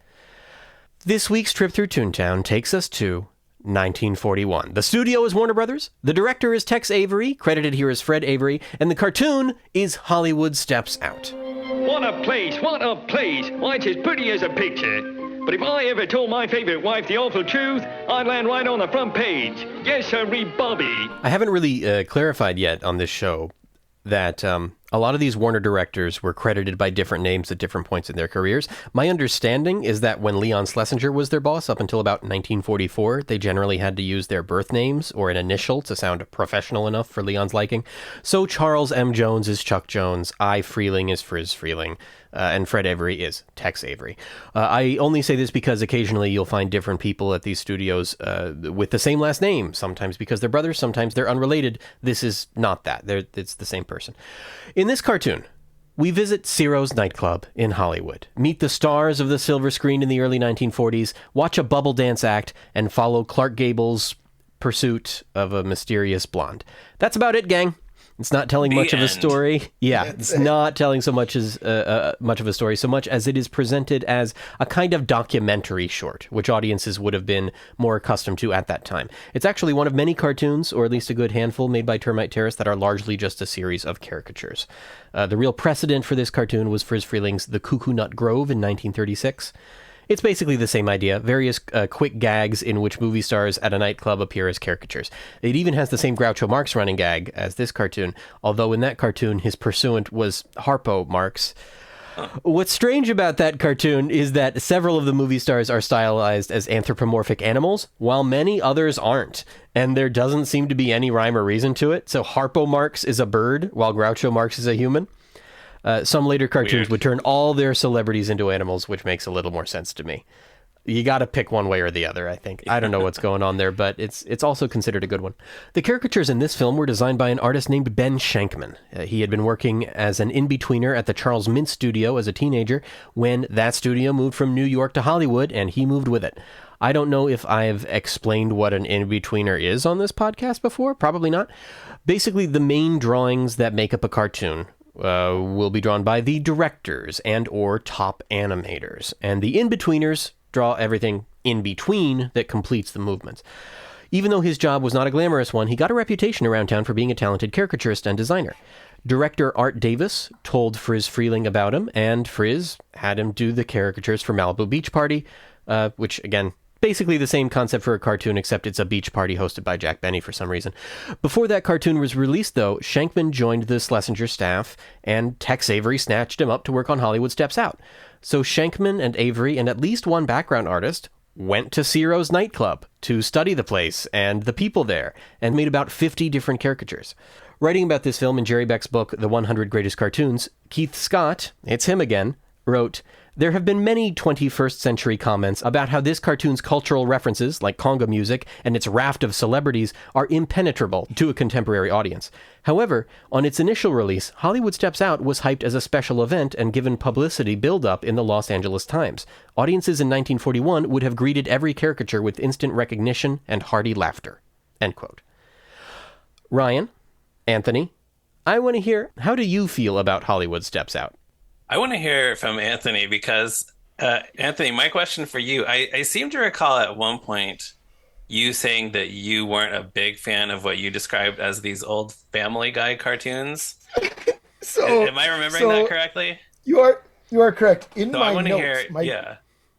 This week's trip through Toontown takes us to 1941. The studio is Warner Brothers, the director is Tex Avery, credited here as Fred Avery, and the cartoon is Hollywood Steps Out. What a place, what a place. Why, it's as pretty as a picture. But if I ever told my favorite wife the awful truth, I'd land right on the front page. Yes, sirree, Bobby. I haven't really clarified yet on this show that a lot of these Warner directors were credited by different names at different points in their careers. My understanding is that when Leon Schlesinger was their boss up until about 1944, they generally had to use their birth names or an initial to sound professional enough for Leon's liking. So Charles M. Jones is Chuck Jones, I. Freeling is Frizz Freeling, and Fred Avery is Tex Avery. I only say this because occasionally you'll find different people at these studios with the same last name, sometimes because they're brothers, sometimes they're unrelated. This is not that. It's the same person. In this cartoon, we visit Ciro's nightclub in Hollywood, meet the stars of the silver screen in the early 1940s, watch a bubble dance act, and follow Clark Gable's pursuit of a mysterious blonde. That's about it, gang. It's not telling much of a story. Yeah, it's not telling so much as much of a story, so much as it is presented as a kind of documentary short, which audiences would have been more accustomed to at that time. It's actually one of many cartoons, or at least a good handful, made by Termite Terrace that are largely just a series of caricatures. The real precedent for this cartoon was Frizz Freeling's The Cuckoo Nut Grove in 1936. It's basically the same idea, various quick gags in which movie stars at a nightclub appear as caricatures. It even has the same Groucho Marx running gag as this cartoon, although in that cartoon his pursuant was Harpo Marx. What's strange about that cartoon is that several of the movie stars are stylized as anthropomorphic animals, while many others aren't, and there doesn't seem to be any rhyme or reason to it. So Harpo Marx is a bird, while Groucho Marx is a human. Some later cartoons would turn all their celebrities into animals, which makes a little more sense to me. You got to pick one way or the other, I think. I don't know what's going on there, but it's also considered a good one. The caricatures in this film were designed by an artist named Ben Shankman. He had been working as an in-betweener at the Charles Mintz studio as a teenager when that studio moved from New York to Hollywood, and he moved with it. I don't know if I've explained what an in-betweener is on this podcast before. Probably not. Basically, the main drawings that make up a cartoon will be drawn by the directors and or top animators. And the in-betweeners draw everything in between that completes the movements. Even though his job was not a glamorous one, he got a reputation around town for being a talented caricaturist and designer. Director Art Davis told Friz Freleng about him, and Friz had him do the caricatures for Malibu Beach Party, which, again, basically the same concept for a cartoon, except it's a beach party hosted by Jack Benny for some reason. Before that cartoon was released, though, Shankman joined the Schlesinger staff, and Tex Avery snatched him up to work on Hollywood Steps Out. So Shankman and Avery and at least one background artist went to Ciro's nightclub to study the place and the people there, and made about 50 different caricatures. Writing about this film in Jerry Beck's book, The 100 Greatest Cartoons, Keith Scott, it's him again, wrote, "There have been many 21st century comments about how this cartoon's cultural references, like conga music and its raft of celebrities, are impenetrable to a contemporary audience. However, on its initial release, Hollywood Steps Out was hyped as a special event and given publicity build-up in the Los Angeles Times. Audiences in 1941 would have greeted every caricature with instant recognition and hearty laughter." End quote. Ryan, Anthony, I want to hear, how do you feel about Hollywood Steps Out? I want to hear from Anthony because, Anthony, my question for you, I seem to recall at one point you saying that you weren't a big fan of what you described as these old Family Guy cartoons. So, am I remembering that correctly? You are correct. In So my I want to notes,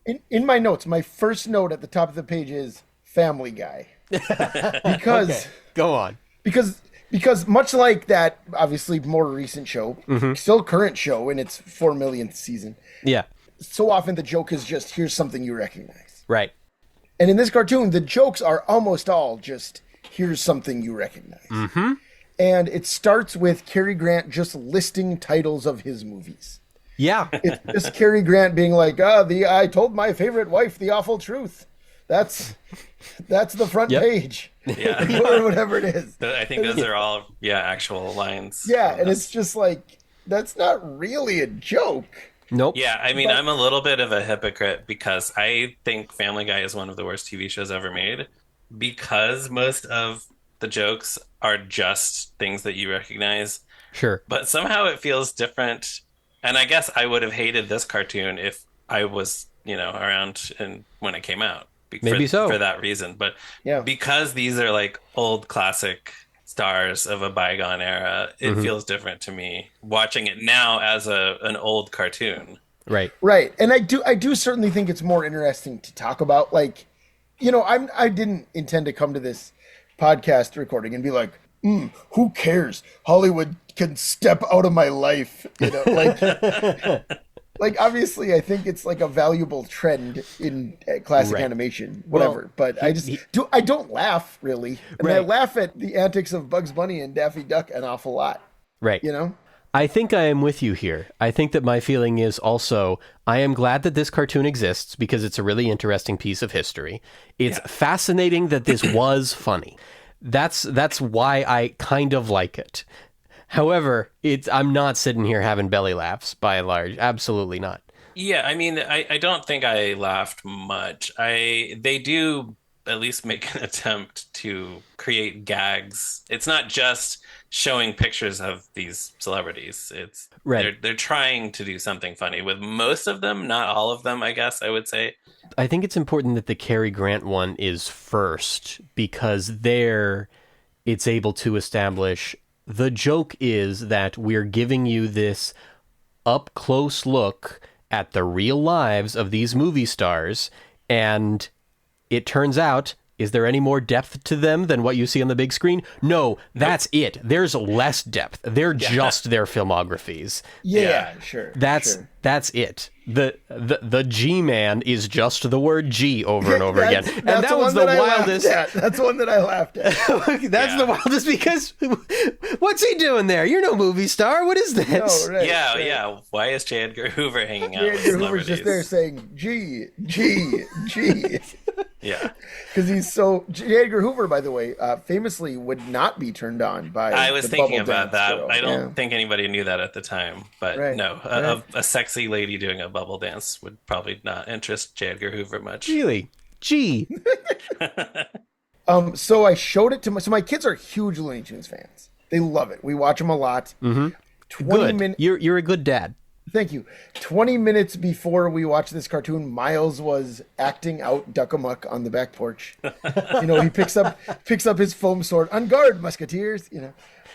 hear, in my notes, my first note at the top of the page is Family Guy. Because Okay, go on. Because much like that, obviously more recent show, still current show in its 4 millionth season, Yeah, so often the joke is just, here's something you recognize. right. And in this cartoon, the jokes are almost all just, here's something you recognize. Mm-hmm. And it starts with Cary Grant just listing titles of his movies. Yeah. It's just Cary Grant being like, I told my favorite wife the awful truth. That's the front page. Yeah. Or whatever it is. I think those are all, actual lines. Yeah, and it's just like, that's not really a joke. Nope. Yeah, I mean, I'm a little bit of a hypocrite because I think Family Guy is one of the worst TV shows ever made because most of the jokes are just things that you recognize. Sure. But somehow it feels different. And I guess I would have hated this cartoon if I was, around when it came out. Maybe so. For that reason. But Yeah. because these are like old classic stars of a bygone era, it feels different to me watching it now as an old cartoon. Right. Right. And I do certainly think it's more interesting to talk about. Like, I didn't intend to come to this podcast recording and be like, who cares? Hollywood can step out of my life. Like obviously, I think it's like a valuable trend in classic animation, whatever. Well, but I don't laugh really. I mean, I laugh at the antics of Bugs Bunny and Daffy Duck an awful lot. Right. I think I am with you here. I think that my feeling is also, I am glad that this cartoon exists because it's a really interesting piece of history. It's fascinating that this was funny. That's why I kind of like it. However, I'm not sitting here having belly laughs by and large. Absolutely not. Yeah, I mean, I don't think I laughed much. They do at least make an attempt to create gags. It's not just showing pictures of these celebrities. It's they're trying to do something funny with most of them, not all of them, I guess I would say. I think it's important that the Cary Grant one is first because there it's able to establish the joke is that we're giving you this up close look at the real lives of these movie stars, and it turns out, is there any more depth to them than what you see on the big screen? No, that's it. There's less depth. They're just their filmographies. Yeah, sure. That's it. The G-man is just the word G over and over again. And that was the wildest. That's one that I laughed at. That's the wildest because what's he doing there? You're no movie star. What is this? No, right, yeah. Why is J. Edgar Hoover hanging out with Edgar celebrities? Hoover's just there saying G, G, G. Yeah. Because he's so... J. Edgar Hoover, by the way, famously would not be turned on by I was the thinking bubble about dance that. girl. I don't think anybody knew that at the time. But no, a sexy lady doing a bubble dance would probably not interest J. Edgar Hoover much. Really? G. So I showed it to my kids are huge Looney Tunes fans. They love it. We watch them a lot. 20 Good. minutes. You're a good dad. Thank you. 20 minutes before we watched this cartoon, Miles was acting out Duck-a-Muck on the back porch. He picks up his foam sword. On guard, musketeers.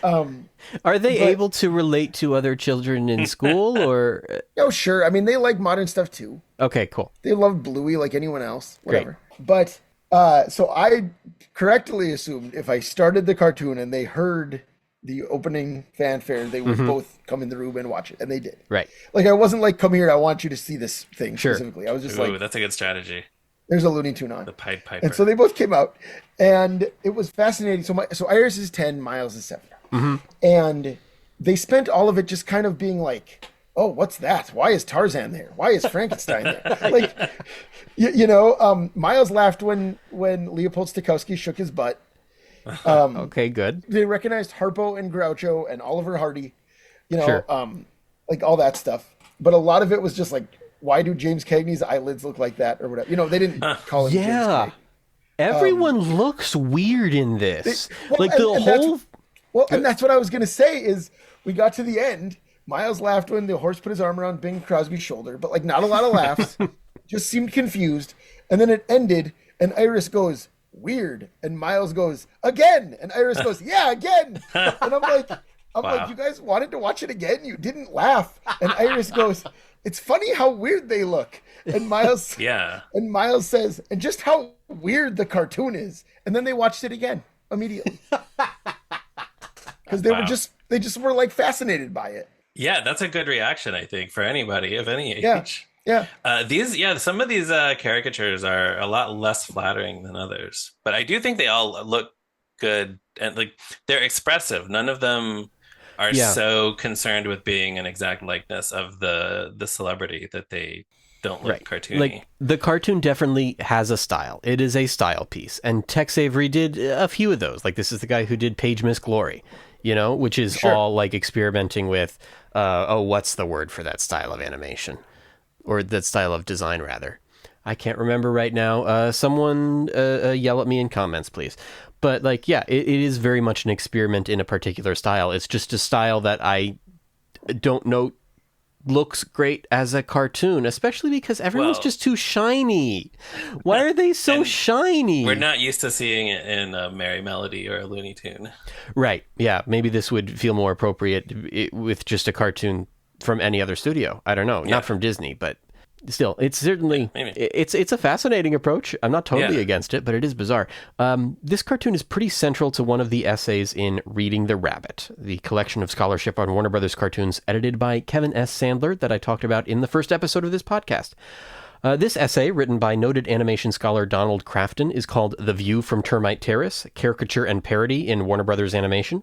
Are they able to relate to other children in school, or? Oh, sure. I mean, they like modern stuff too. Okay, cool. They love Bluey like anyone else. Whatever. Great. But so I correctly assumed if I started the cartoon and they heard the opening fanfare, they would both come in the room and watch it, and they did. Right. Like, I wasn't like, come here, I want you to see this thing specifically. I was just like, that's a good strategy. There's a Looney Tune on. The Pied Piper. And so they both came out, and it was fascinating. So Iris is 10, Miles is 7. And they spent all of it just kind of being like, oh, what's that? Why is Tarzan there? Why is Frankenstein there? Like, Miles laughed when Leopold Stokowski shook his butt. Okay, good. They recognized Harpo and Groucho and Oliver Hardy, Sure. like all that stuff. But a lot of it was just like, why do James Cagney's eyelids look like that or whatever? They didn't call him James Cagney. Everyone looks weird in this. And that's what I was going to say is we got to the end. Miles laughed when the horse put his arm around Bing Crosby's shoulder, but like not a lot of laughs. Just seemed confused. And then it ended and Iris goes, weird. And Miles goes, again. And Iris goes, yeah, again. And I'm like, you guys wanted to watch it again? You didn't laugh. And Iris goes, it's funny how weird they look. And Miles, And Miles says, and just how weird the cartoon is. And then they watched it again immediately. Because they just were like fascinated by it. Yeah, that's a good reaction, I think, for anybody of any age. Yeah. Some of these caricatures are a lot less flattering than others, but I do think they all look good and like they're expressive. None of them are so concerned with being an exact likeness of the celebrity that they don't look cartoony. Like the cartoon definitely has a style. It is a style piece, and Tex Avery did a few of those. Like this is the guy who did Page Miss Glory, which is all like experimenting with what's the word for that style of animation? Or that style of design, rather. I can't remember right now. Someone yell at me in comments, please. But it is very much an experiment in a particular style. It's just a style that I don't know looks great as a cartoon, especially because everyone's just too shiny. Why are they so shiny? We're not used to seeing it in a Merry Melody or a Looney Tune. Right. Yeah. Maybe this would feel more appropriate with just a cartoon from any other studio. I don't know. Not from Disney, but still, it's certainly it's a fascinating approach. I'm not totally against it, but it is bizarre. This cartoon is pretty central to one of the essays in Reading the Rabbit, the collection of scholarship on Warner Brothers cartoons edited by Kevin S. Sandler that I talked about in the first episode of this podcast. This essay, written by noted animation scholar Donald Crafton, is called The View from Termite Terrace, Caricature and Parody in Warner Brothers Animation.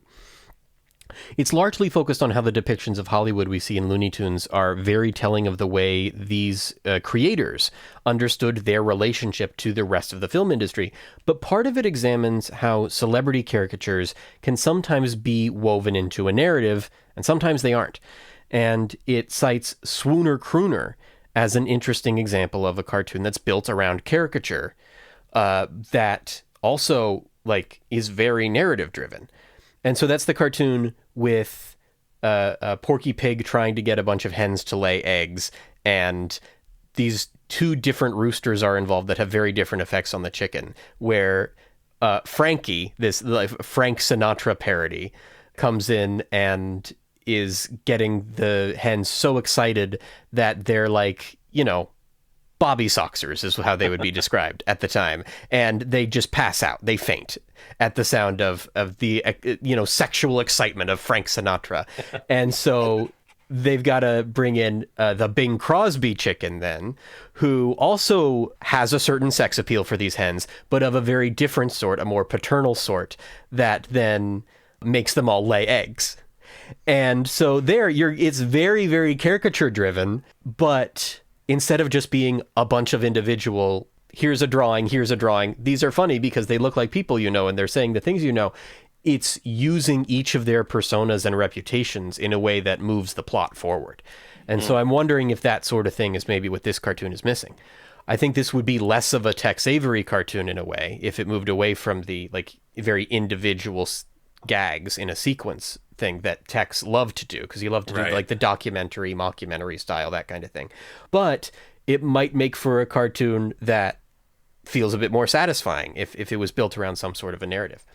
It's largely focused on how the depictions of Hollywood we see in Looney Tunes are very telling of the way these creators understood their relationship to the rest of the film industry, but part of it examines how celebrity caricatures can sometimes be woven into a narrative, and sometimes they aren't. And it cites Swooner Crooner as an interesting example of a cartoon that's built around caricature that also is very narrative driven. And so that's the cartoon with a Porky Pig trying to get a bunch of hens to lay eggs, and these two different roosters are involved that have very different effects on the chicken, where Frankie, this Frank Sinatra parody, comes in and is getting the hens so excited that they're Bobby Soxers is how they would be described at the time. And they just pass out. They faint at the sound of the, sexual excitement of Frank Sinatra. And so they've got to bring in the Bing Crosby chicken then, who also has a certain sex appeal for these hens, but of a very different sort, a more paternal sort, that then makes them all lay eggs. And so it's very, very caricature driven, but instead of just being a bunch of individual, here's a drawing, these are funny because they look like people and they're saying the things it's using each of their personas and reputations in a way that moves the plot forward. And so I'm wondering if that sort of thing is maybe what this cartoon is missing. I think this would be less of a Tex Avery cartoon in a way if it moved away from the very individual gags in a sequence thing that Tex loved to do, because he loved to do Right. like the documentary, mockumentary style, that kind of thing. But it might make for a cartoon that feels a bit more satisfying if it was built around some sort of a narrative.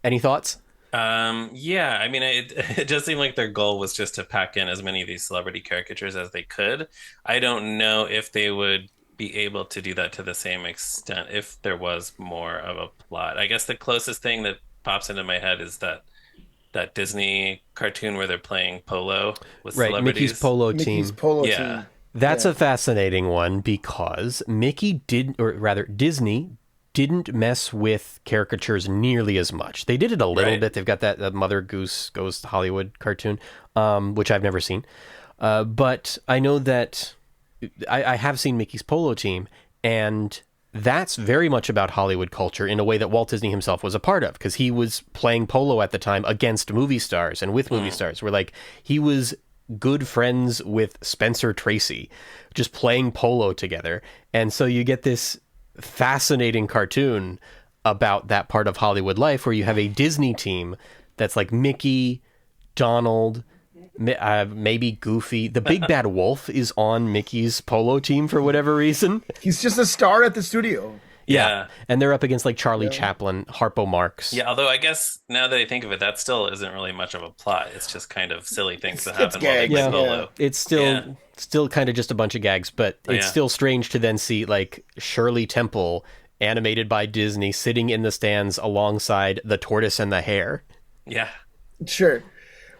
Any thoughts? Yeah, I mean, it just seemed like their goal was just to pack in as many of these celebrity caricatures as they could. I don't know if they would be able to do that to the same extent if there was more of a plot. I guess the closest thing that pops into my head is that Disney cartoon where they're playing polo with Right, celebrities. Mickey's Polo Mickey's Team. polo Yeah. team. That's Yeah. a fascinating one because Disney didn't mess with caricatures nearly as much. They did it a little Right. bit. They've got that Mother Goose Goes to Hollywood cartoon, which I've never seen. But I know that I have seen Mickey's Polo Team, and that's very much about Hollywood culture in a way that Walt Disney himself was a part of, because he was playing polo at the time against movie stars and with movie stars. Where like he was good friends with Spencer Tracy, just playing polo together. And so you get this fascinating cartoon about that part of Hollywood life where you have a Disney team that's like Mickey, Donald, maybe Goofy. The Big Bad Wolf is on Mickey's polo team for whatever reason. He's just a star at the studio. Yeah. And they're up against like Charlie Chaplin, Harpo Marx. Yeah, although I guess now that I think of it, that still isn't really much of a plot. It's just kind of silly things that happen while they gags, play yeah. polo. It's still kind of just a bunch of gags, but it's Yeah. still strange to then see like Shirley Temple animated by Disney sitting in the stands alongside the tortoise and the hare. Yeah. Sure.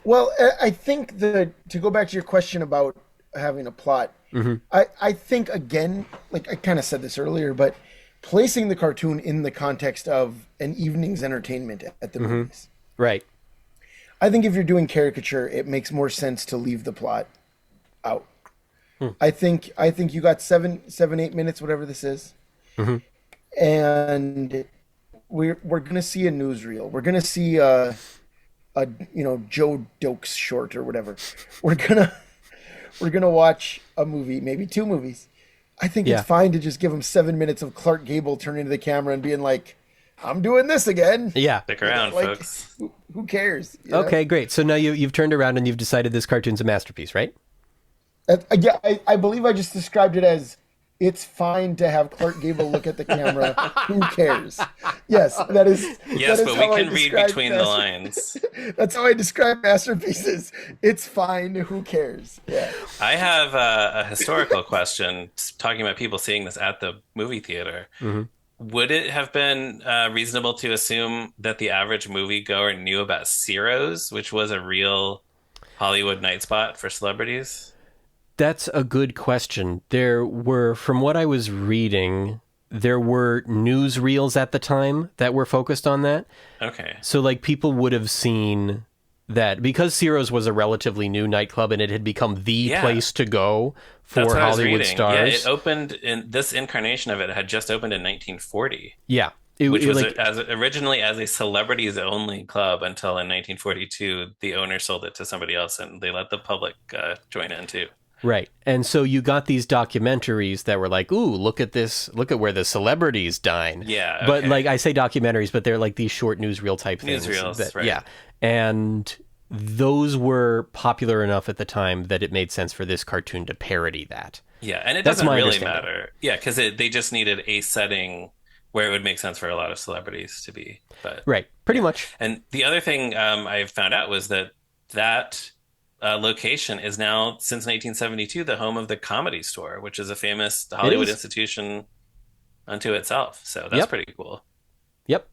Well, I think to go back to your question about having a plot, I think, again, like I kind of said this earlier, but placing the cartoon in the context of an evening's entertainment at the movies. Right. I think if you're doing caricature, it makes more sense to leave the plot out. I think you got 8 minutes, whatever this is, and we're gonna see a newsreel. We're gonna see a Joe Dokes short or whatever. We're gonna watch a movie, maybe 2 movies. I think Yeah. it's fine to just give them 7 minutes of Clark Gable turning to the camera and being like, "I'm doing this again." Yeah. Stick around, Like, folks. Who cares? You know? Okay, great. So now you've turned around and you've decided this cartoon's a masterpiece, right? Yeah, I believe I just described it as it's fine to have Clark Gable look at the camera. Who cares? Yes, that is. Yes, that is but how we I can read describe between the lines. That's how I describe masterpieces. It's fine. Who cares? Yeah. I have a historical question talking about people seeing this at the movie theater. Would it have been reasonable to assume that the average moviegoer knew about Ciro's, which was a real Hollywood night spot for celebrities? That's a good question. There were, from what I was reading, there were newsreels at the time that were focused on that. Okay. So like people would have seen that because Ciro's was a relatively new nightclub and it had become the Yeah. place to go for That's what I was Hollywood reading. stars. Yeah, it opened in this incarnation of it had just opened in 1940, Yeah. It which was like, originally as a celebrities only club until in 1942 the owner sold it to somebody else and they let the public join in too. right. And so you got these documentaries that were like, ooh, look at this, look at where the celebrities dine. Yeah, But okay. like I say documentaries, but they're like these short newsreel type things. Newsreels, right. Yeah. And those were popular enough at the time that it made sense for this cartoon to parody that. Yeah, and it That's doesn't my really understanding. matter. Yeah, because they just needed a setting where it would make sense for a lot of celebrities to be. But Right. Pretty much. and the other thing I found out was that location is now since 1972 the home of the Comedy Store, which is a famous Hollywood is. institution unto itself. So that's Yep. pretty cool. Yep.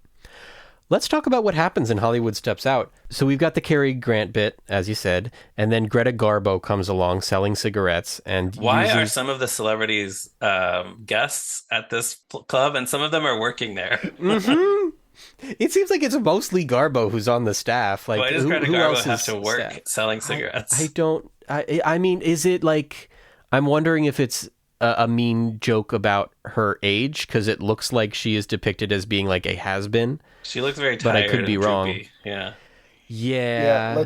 Let's talk about what happens in Hollywood Steps Out. So we've got the Cary Grant bit, as you said, and then Greta Garbo comes along selling cigarettes and Why are uses... some of the celebrities guests at this club and some of them are working there? It seems like it's mostly Garbo who's on the staff. Like, Why does Greta who Garbo else have is to work staff? selling cigarettes? I don't. I mean, is it like? I'm wondering if it's a mean joke about her age because it looks like she is depicted as being like a has-been. She looks very But I tired. could be and wrong. droopy. Yeah. Yeah.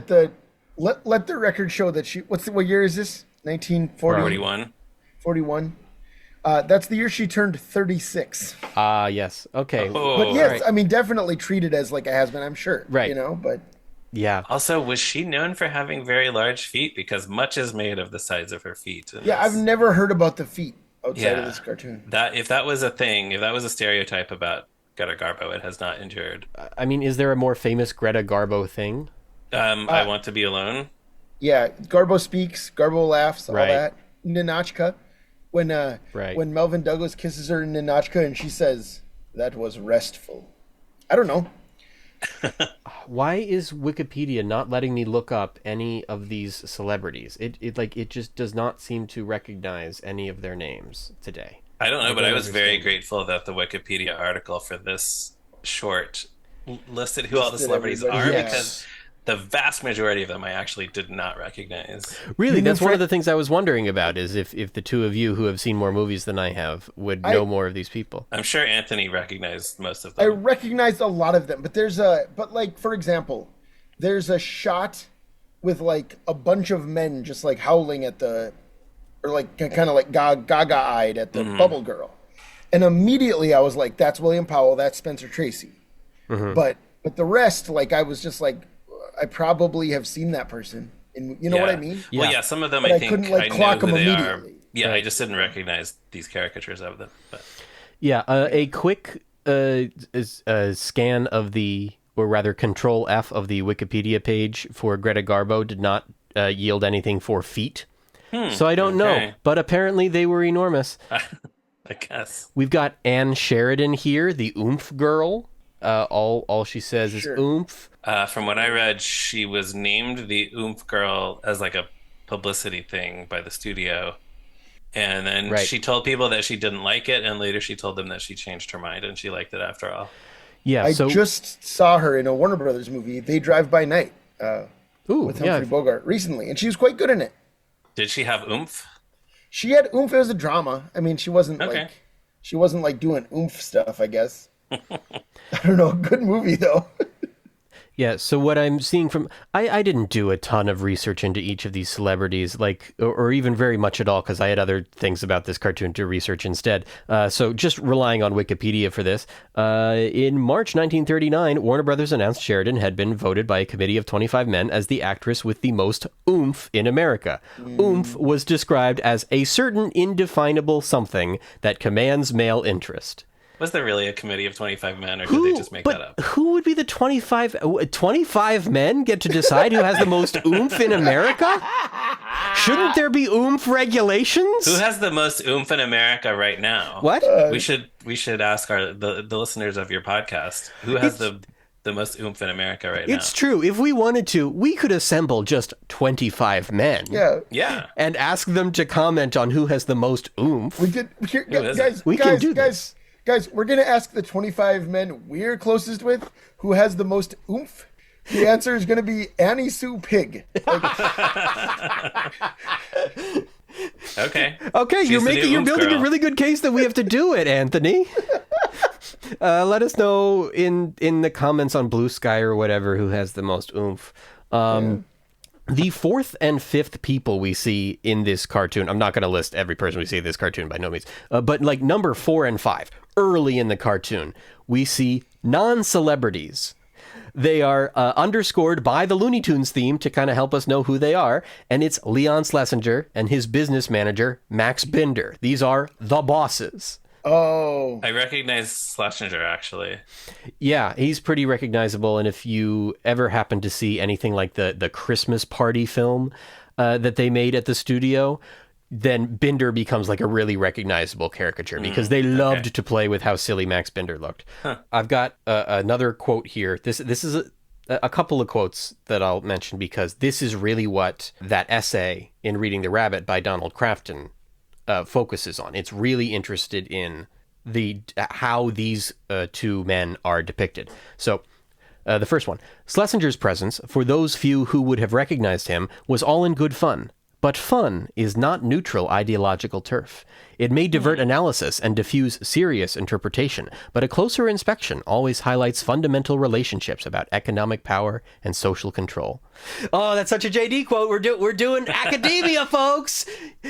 Let the record show that she. What year is this? 1940. 41. 41. That's the year she turned 36. Yes. Okay. Oh, But yes, right. I mean, definitely treated as like a has-been, I'm sure. Right. You know, but Yeah. Also, was she known for having very large feet? Because much is made of the size of her feet. Yeah, I've never heard about the feet outside of Yeah, this cartoon. that if that was a thing, if that was a stereotype about Greta Garbo, it has not endured. I mean, is there a more famous Greta Garbo thing? I want to be alone. Yeah, Garbo speaks, Garbo laughs, all Right. that. Ninotchka, when Right. when Melvin Douglas kisses her in Ninotchka and she says, "That was restful." I don't know. Why is Wikipedia not letting me look up any of these celebrities? It just does not seem to recognize any of their names today. I don't know, but don't I was very understand. grateful that the Wikipedia article for this short listed who all the Listed celebrities everybody, are, yeah. because the vast majority of them I actually did not recognize. Really, You know, that's one of Fran- the things I was wondering about, is if the two of you who have seen more movies than I have would know more of these people. I'm sure Anthony recognized most of I them. recognized a lot of them, but like for example, there's a shot with like a bunch of men just like howling at the, or like kind of like gaga eyed at the bubble girl, and immediately I was like, that's William Powell, that's Spencer Tracy, but the rest, like I was just like, I probably have seen that person, and you know what I mean? Yeah. Well, yeah, some of them But I I think couldn't, like, I clock know who them they are. immediately. Yeah, I just didn't recognize these caricatures of them. But Yeah, a quick scan of the, or rather Control F of the Wikipedia page for Greta Garbo did not yield anything for feet. So I don't know, okay. but apparently they were enormous. I guess. We've got Anne Sheridan here, the oomph girl. All she says is Sure. oomph. From what I read, she was named the Oomph Girl as like a publicity thing by the studio. And then Right. she told people that she didn't like it, and later she told them that she changed her mind and she liked it after all. Yeah, I so just saw her in a Warner Brothers movie, They Drive by Night, ooh, with yeah, Humphrey Bogart recently, and she was quite good in it. Did she have oomph? She had oomph. It was a drama. I mean, she wasn't Okay. like doing oomph stuff, I guess. I don't know. Good movie though. Yeah, so what I'm seeing from... I didn't do a ton of research into each of these celebrities, like, or even very much at all, because I had other things about this cartoon to research instead. So just relying on Wikipedia for this. In March 1939, Warner Brothers announced Sheridan had been voted by a committee of 25 men as the actress with the most oomph in America. Oomph was described as a certain indefinable something that commands male interest. Was there really a committee of 25 men, or did they just make that up? Who would be the 25 men get to decide who has the most oomph in America? Shouldn't there be oomph regulations? Who has the most oomph in America right now? What? We should ask the listeners of your podcast, who has the most oomph in America right now? It's true. If we wanted to, we could assemble just 25 men. Yeah, Yeah. And ask them to comment on who has the most oomph. we could. Here, is guys, We can do this. Guys, we're gonna ask the 25 men we're closest with who has the most oomph. The answer is gonna be Annie Sue Pig. Okay. Okay, She's you're the new you're oomph building girl. a really good case that we have to do it, Anthony. Let us know in the comments on Blue Sky or whatever who has the most oomph. The fourth and fifth people we see in this cartoon, I'm not going to list every person we see in this cartoon by no means, but like number 4 and 5, early in the cartoon, we see non-celebrities. They are underscored by the Looney Tunes theme to kind of help us know who they are, and it's Leon Schlesinger and his business manager, Max Binder. These are the bosses. Oh, I recognize Schlesinger, actually. Yeah, he's pretty recognizable, and if you ever happen to see anything like the Christmas Party film that they made at the studio, then Binder becomes like a really recognizable caricature because they loved to play with how silly Max Binder looked. I've got another quote here. This is a couple of quotes that I'll mention because this is really what that essay in Reading the Rabbit by Donald Crafton focuses on. It's really interested in how these two men are depicted. So the first one, Schlesinger's presence, for those few who would have recognized him, was all in good fun. But fun is not neutral ideological turf. It may divert analysis and diffuse serious interpretation, but a closer inspection always highlights fundamental relationships about economic power and social control. Oh, that's such a JD quote. We're doing academia, folks.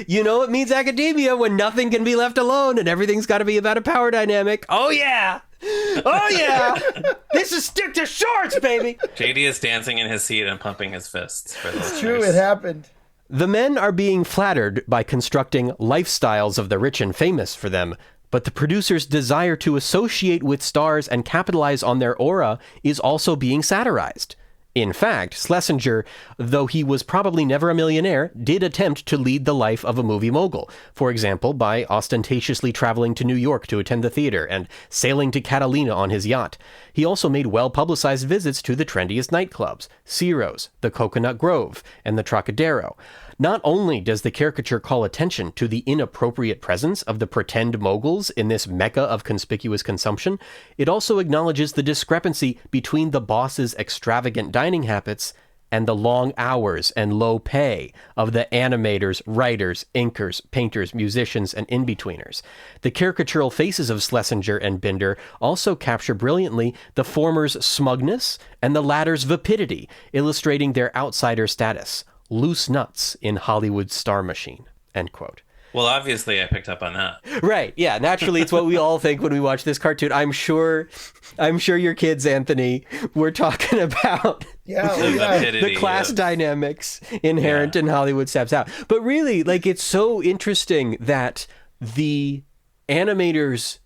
You know it means academia when nothing can be left alone and everything's got to be about a power dynamic. Oh, yeah. Oh, yeah. This is stick to shorts, baby. JD is dancing in his seat and pumping his fists. For the It's true, listeners. it happened. The men are being flattered by constructing lifestyles of the rich and famous for them, but the producer's desire to associate with stars and capitalize on their aura is also being satirized. In fact, Schlesinger, though he was probably never a millionaire, did attempt to lead the life of a movie mogul, for example, by ostentatiously traveling to New York to attend the theater and sailing to Catalina on his yacht. He also made well-publicized visits to the trendiest nightclubs, Ciro's, the Coconut Grove, and the Trocadero. Not only does the caricature call attention to the inappropriate presence of the pretend moguls in this mecca of conspicuous consumption, it also acknowledges the discrepancy between the boss's extravagant dining habits and the long hours and low pay of the animators, writers, inkers, painters, musicians, and in-betweeners. The caricatural faces of Schlesinger and Binder also capture brilliantly the former's smugness and the latter's vapidity, illustrating their outsider status. Loose nuts in Hollywood's star machine, end quote. Well, obviously, I picked up on that. Right. Yeah. Naturally, it's what we all think when we watch this cartoon. I'm sure your kids, Anthony, were talking about the class dynamics inherent in Hollywood Steps Out. But really, like, it's so interesting that the animators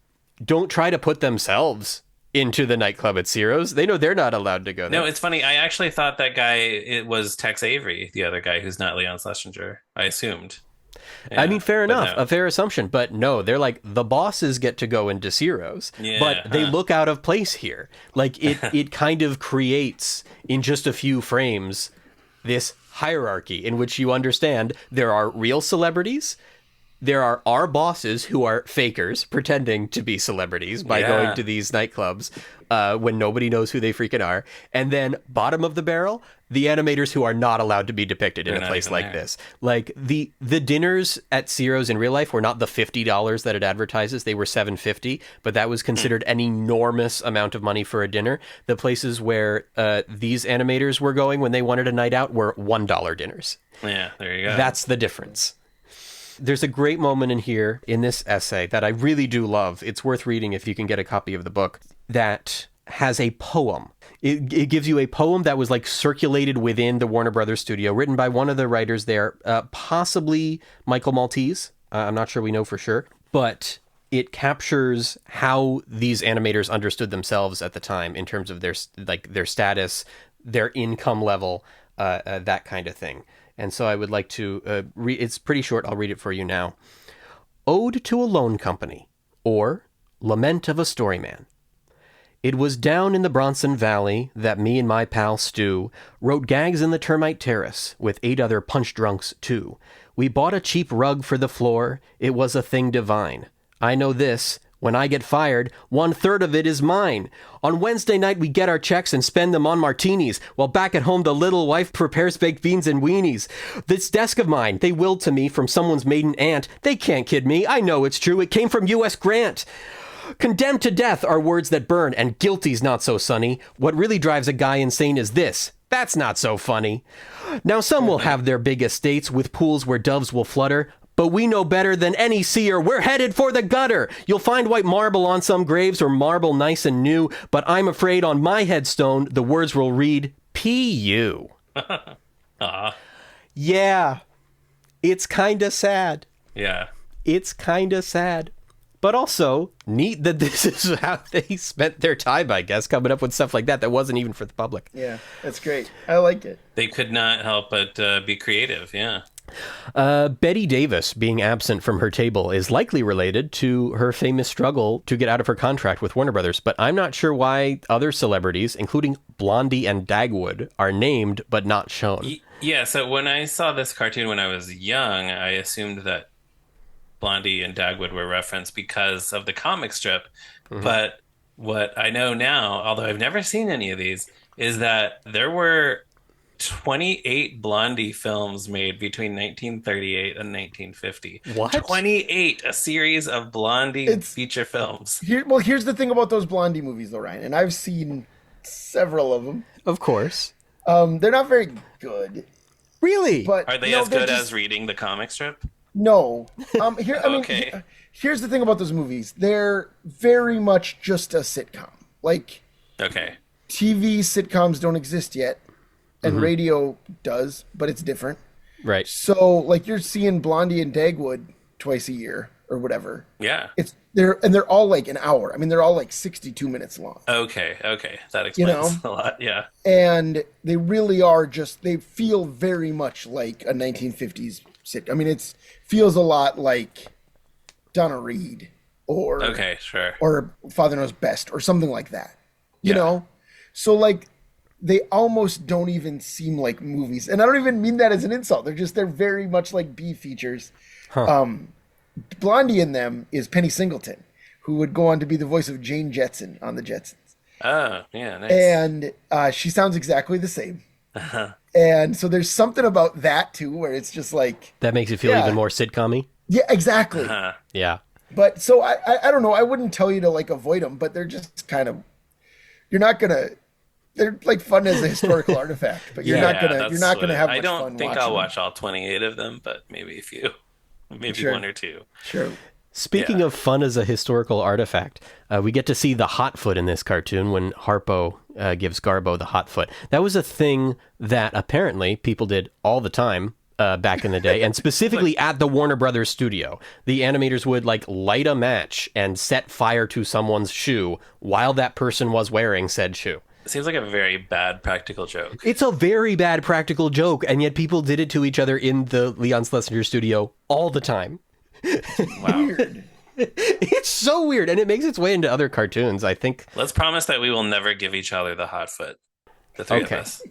don't try to put themselves into the nightclub at Ciro's. They know they're not allowed to go there. No, it's funny. I actually thought that guy, it was Tex Avery, the other guy who's not Leon Schlesinger. I assumed. Yeah, I mean, fair enough, no. a fair assumption. But no, they're like, the bosses get to go into Ciro's, but they look out of place here. Like, it kind of creates, in just a few frames, this hierarchy in which you understand there are real celebrities, there are our bosses who are fakers pretending to be celebrities by going to these nightclubs when nobody knows who they freaking are. And then bottom of the barrel, the animators who are not allowed to be depicted in a place like this. Like the dinners at Ciro's in real life were not the $50 that it advertises. They were $7.50, but that was considered an enormous amount of money for a dinner. The places where these animators were going when they wanted a night out were $1 dinners. Yeah, there you go. That's the difference. There's a great moment in here in this essay that I really do love. It's worth reading if you can get a copy of the book, that has a poem. It gives you a poem that was like circulated within the Warner Brothers studio, written by one of the writers there, possibly Michael Maltese. I'm not sure, we know for sure, but it captures how these animators understood themselves at the time in terms of their status, their income level, that kind of thing. And so I would like to read, it's pretty short, I'll read it for you now. Ode to a Loan Company, or Lament of a Storyman. It was down in the Bronson Valley that me and my pal Stu wrote gags in the termite terrace with 8 other punch drunks too. We bought a cheap rug for the floor. It was a thing divine. I know this. When I get fired, 1/3 of it is mine. On Wednesday night, we get our checks and spend them on martinis, while back at home, the little wife prepares baked beans and weenies. This desk of mine, they willed to me from someone's maiden aunt. They can't kid me. I know it's true. It came from U.S. Grant. Condemned to death are words that burn, and guilty's not so sunny. What really drives a guy insane is this. That's not so funny. Now, some will have their big estates with pools where doves will flutter, but we know better than any seer. We're headed for the gutter. You'll find white marble on some graves or marble nice and new, but I'm afraid on my headstone, the words will read P.U. Yeah, it's kind of sad. Yeah. It's kind of sad. But also, neat that this is how they spent their time, I guess, coming up with stuff like that wasn't even for the public. Yeah, that's great. I like it. They could not help but be creative, yeah. Betty Davis being absent from her table is likely related to her famous struggle to get out of her contract with Warner Brothers, but I'm not sure why other celebrities, including Blondie and Dagwood, are named but not shown. Yeah, so when I saw this cartoon when I was young, I assumed that Blondie and Dagwood were referenced because of the comic strip. Mm-hmm. But what I know now, although I've never seen any of these, is that there were 28 Blondie films made between 1938 and 1950. What? 28, a series of Blondie feature films. Here's the thing about those Blondie movies, though, Ryan, and I've seen several of them. Of course. They're not very good. Really? But are they as good as reading the comic strip? No. here's the thing about those movies. They're very much just a sitcom. Like, Okay. TV sitcoms don't exist yet, and radio does, but it's different. Right. So, like, you're seeing Blondie and Dagwood twice a year or whatever. Yeah. They're all like an hour. I mean, they're all like 62 minutes long. Okay. That explains a lot. Yeah. And they really are they feel very much like a 1950s sitcom. I mean, it feels a lot like Donna Reed or Okay, sure. or Father Knows Best or something like that. You know? So like they almost don't even seem like movies. And I don't even mean that as an insult. They're very much like B features. Blondie in them is Penny Singleton, who would go on to be the voice of Jane Jetson on the Jetsons. Oh, yeah, nice. And she sounds exactly the same. And so there's something about that too, where it's just like That makes it feel even more sitcom-y. yeah, exactly. Yeah. But so I don't know. I wouldn't tell you to like avoid them, but they're just kind of they're like fun as a historical artifact, but you're not gonna have much I don't fun think watching I'll watch them. all 28 of them, but maybe a few, maybe Sure. one or two. Sure. Speaking of fun as a historical artifact, we get to see the hot foot in this cartoon when Harpo gives Garbo the hot foot. That was a thing that apparently people did all the time back in the day, and specifically at the Warner Brothers studio. The animators would like light a match and set fire to someone's shoe while that person was wearing said shoe. It seems like a very bad practical joke. It's a very bad practical joke, and yet people did it to each other in the Leon Schlesinger studio all the time. Wow. Weird. It's so weird, and it makes its way into other cartoons, I think. Let's promise that we will never give each other the hot foot. The three of us.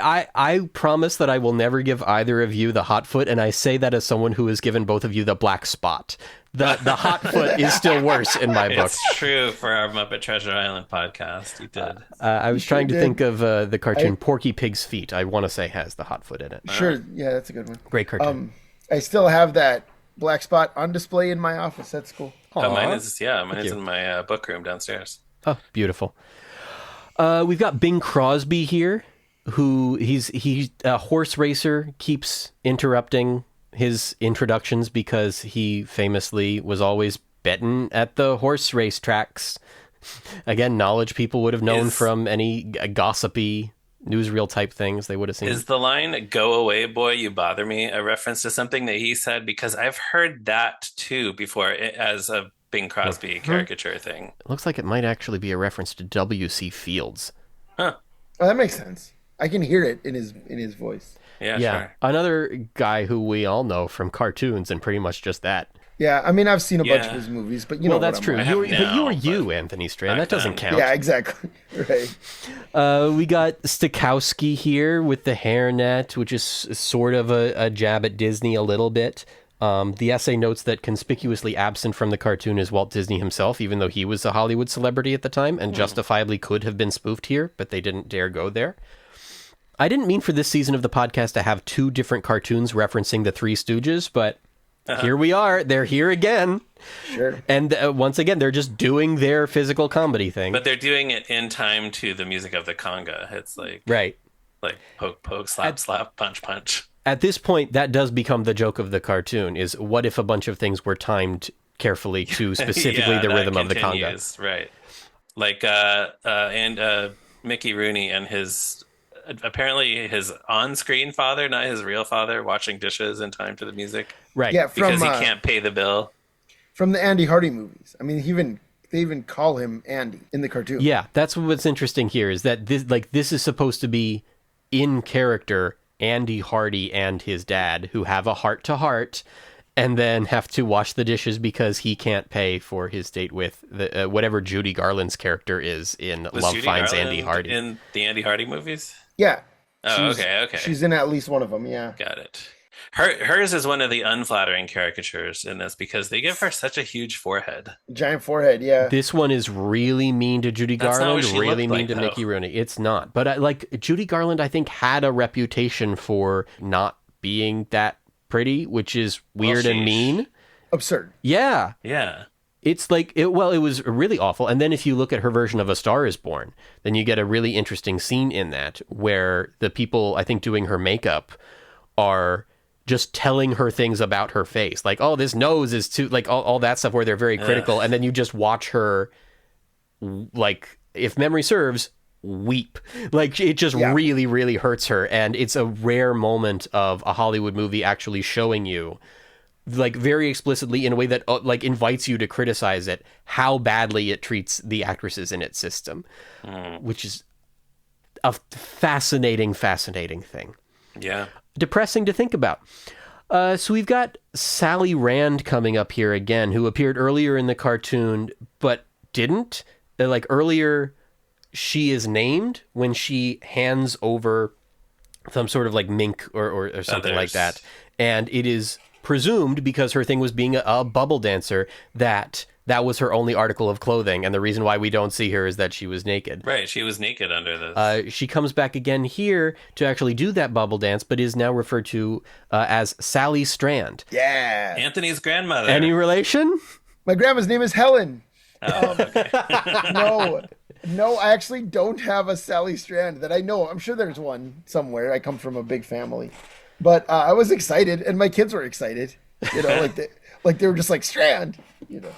I promise that I will never give either of you the hot foot, and I say that as someone who has given both of you the black spot. The hot foot is still worse in my book. It's true for our Muppet Treasure Island podcast. You did. I was trying to did. think of the cartoon Porky Pig's Feet. I want to say has the hot foot in it. Sure. Yeah, that's a good one. Great cartoon. I still have that black spot on display in my office at school. Oh, mine Aw. is in my book room downstairs. Oh, beautiful. We've got Bing Crosby here, who he's a horse racer, keeps interrupting his introductions because he famously was always betting at the horse race tracks. Again, knowledge people would have known from any gossipy newsreel type things they would have seen. Is the line "Go away, boy, you bother me" a reference to something that he said? Because I've heard that too before as a Bing Crosby caricature thing. It looks like it might actually be a reference to W.C. Fields. Huh. Oh, that makes sense. I can hear it in his voice. Yeah, sure. Another guy who we all know from cartoons and pretty much just that. Yeah, I mean, I've seen a bunch of Yeah. his movies, but you know That's what true. I'm have like. But you were now, you, Anthony Strand. That back doesn't then. count. Yeah, exactly. Right. We got Stokowski here with the hairnet, which is sort of a jab at Disney a little bit. The essay notes that conspicuously absent from the cartoon is Walt Disney himself, even though he was a Hollywood celebrity at the time and justifiably could have been spoofed here, but they didn't dare go there. I didn't mean for this season of the podcast to have two different cartoons referencing the Three Stooges, but here we are. They're here again. Sure. And once again, they're just doing their physical comedy thing. But they're doing it in time to the music of the conga. It's like Right. poke, poke, slap, slap, punch, punch. At this point, that does become the joke of the cartoon, is what if a bunch of things were timed carefully to specifically Yeah, the that rhythm of the conga? continues, right? Like Mickey Rooney and his apparently his on-screen father, not his real father, washing dishes in time to the music. Right. Yeah, from Because he can't pay the bill. from the Andy Hardy movies. I mean, they even call him Andy in the cartoon. Yeah, that's what's interesting here is that this is supposed to be in character Andy Hardy and his dad who have a heart-to-heart and then have to wash the dishes because he can't pay for his date with the whatever Judy Garland's character is in Was Love Judy Finds Garland Andy Hardy. in the Andy Hardy movies? Yeah. Oh, She's- okay. She's in at least one of them. Yeah. Got it. Hers is one of the unflattering caricatures in this because they give her such a huge forehead. Giant forehead. Yeah. This one is really mean to Judy That's not Garland, what she really looked mean like, to though. Mickey Rooney. It's not. But Judy Garland, I think, had a reputation for not being that pretty, which is weird and sheesh. mean. Absurd. Yeah. Yeah. It's like, it was really awful. And then if you look at her version of A Star is Born, then you get a really interesting scene in that where the people, I think, doing her makeup are just telling her things about her face. Like, oh, this nose is too, like all that stuff where they're very critical. And then you just watch her, like, if memory serves, weep. Like, it just really, really hurts her. And it's a rare moment of a Hollywood movie actually showing you, like, very explicitly in a way that like invites you to criticize it, how badly it treats the actresses in its system, which is a fascinating thing. Yeah. Depressing to think about. So we've got Sally Rand coming up here again, who appeared earlier in the cartoon, but didn't. Like, earlier, she is named when she hands over some sort of, like, mink or something like that. And it is presumed, because her thing was being a bubble dancer, that was her only article of clothing, and the reason why we don't see her is that she was naked. Right, she was naked under this. She comes back again here to actually do that bubble dance, but is now referred to as Sally Strand. Yeah. Anthony's grandmother. Any relation? My grandma's name is Helen. Oh, okay. No, I actually don't have a Sally Strand that I know. I'm sure there's one somewhere. I come from a big family. But I was excited, and my kids were excited. You know, like they were just like, Strand, you know.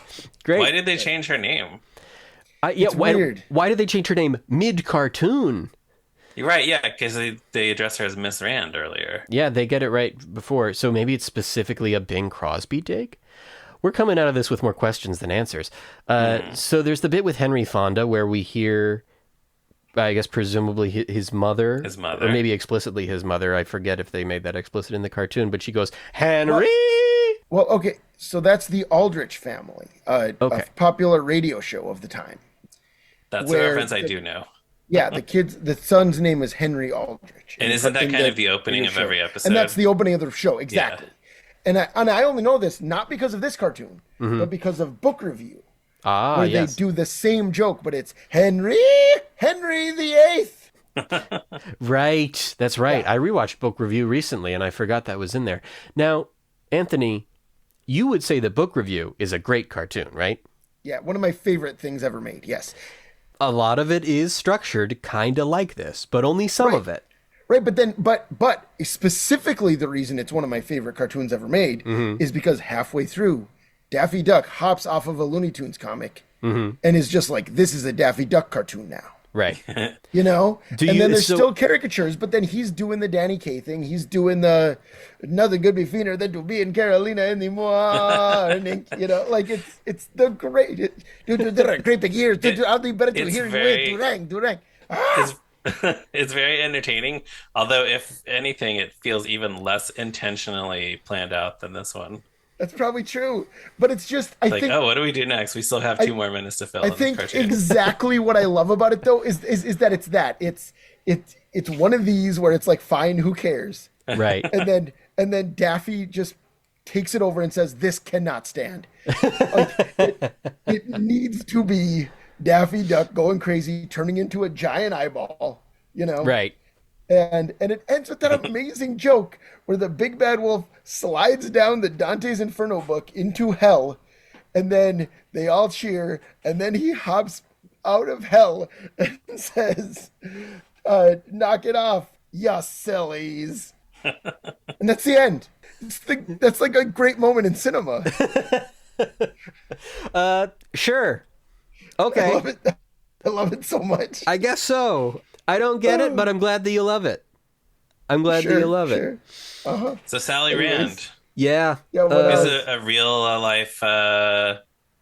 Great. Why did they change her name? It's weird. Why did they change her name mid-cartoon? You're right, yeah, because they addressed her as Miss Rand earlier. Yeah, they get it right before. So maybe it's specifically a Bing Crosby dig? We're coming out of this with more questions than answers. So there's the bit with Henry Fonda where we hear, I guess, presumably his mother. His mother. Or maybe explicitly his mother. I forget if they made that explicit in the cartoon, but she goes, Henry! Well, okay, so that's the Aldrich family, a popular radio show of the time. That's a reference I do know. Yeah, the son's name is Henry Aldrich. And isn't that kind of the opening of every episode? And that's the opening of the show, exactly. Yeah. And I only know this not because of this cartoon, but because of Book Review. Where they do the same joke, but it's Henry the Eighth. Right, that's right. Yeah. I rewatched Book Review recently, and I forgot that was in there. Now, Anthony, you would say that Book Review is a great cartoon, right? Yeah, one of my favorite things ever made, yes. A lot of it is structured kind of like this, but only some of it. Right, but specifically the reason it's one of my favorite cartoons ever made is because halfway through, Daffy Duck hops off of a Looney Tunes comic and is just like, this is a Daffy Duck cartoon now. Right. You know? Then there's still caricatures, but then he's doing the Danny Kaye thing. He's doing the nothing could be finer than to be in Carolina in the morning. You know, like it's the great great big ears. I'll be better to hear you with Durang. It's very entertaining, although if anything, it feels even less intentionally planned out than this one. That's probably true, but it's just I think. Oh, what do we do next? We still have 2 more minutes to fill. I think exactly what I love about it though is that it's one of these where it's like, fine, who cares, right? And then Daffy just takes it over and says, "This cannot stand." Like, it needs to be Daffy Duck going crazy, turning into a giant eyeball, you know, right? And it ends with that amazing joke where the big bad wolf slides down the Dante's Inferno book into hell, and then they all cheer, and then he hops out of hell and says, knock it off, ya sillies. And that's the end. That's like a great moment in cinema. Sure. Okay. I love it so much. I guess so. I don't get it, but I'm glad that you love it. I'm glad that you love it. Uh-huh. So Sally Rand. Yeah. Is a real life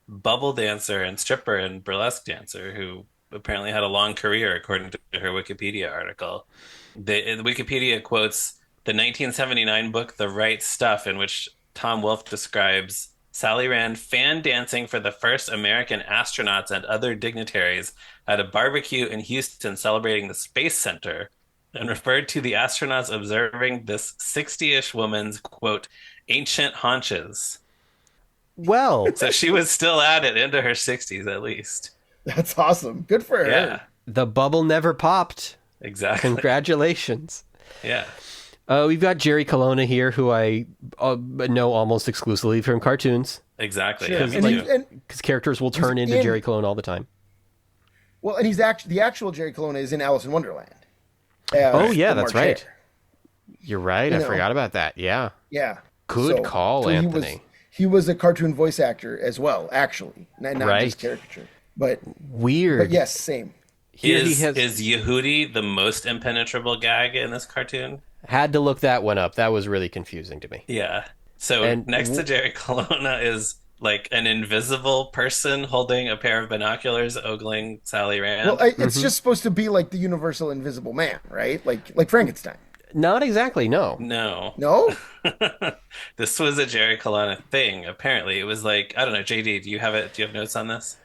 bubble dancer and stripper and burlesque dancer who apparently had a long career, according to her Wikipedia article. The Wikipedia quotes the 1979 book The Right Stuff, in which Tom Wolfe describes Sally Rand fan dancing for the first American astronauts and other dignitaries at a barbecue in Houston celebrating the Space Center, and referred to the astronauts observing this 60-ish woman's, quote, ancient haunches. Well. So she was still at it into her 60s at least. That's awesome. Good for her. Yeah. The bubble never popped. Exactly. Congratulations. Yeah. We've got Jerry Colonna here, who I know almost exclusively from cartoons. Exactly. Sure. Because characters will turn into Jerry Colonna all the time. Well, and the actual Jerry Colonna is in Alice in Wonderland. Oh, yeah, that's right. You're right. I forgot about that. Yeah. Yeah. Good call, Anthony. He was a cartoon voice actor as well, actually, not Right. just caricature. But Weird. yes, same. Here is he has is Yehudi the most impenetrable gag in this cartoon? had to look that one up. That was really confusing to me. Yeah. So And next to Jerry Colonna is like an invisible person holding a pair of binoculars ogling Sally Rand. Well, it's just supposed to be like the universal invisible man, right? Like Frankenstein. Not exactly, no. No. No? This was a Jerry Colonna thing, apparently. It was like, I don't know, JD, do you have notes on this?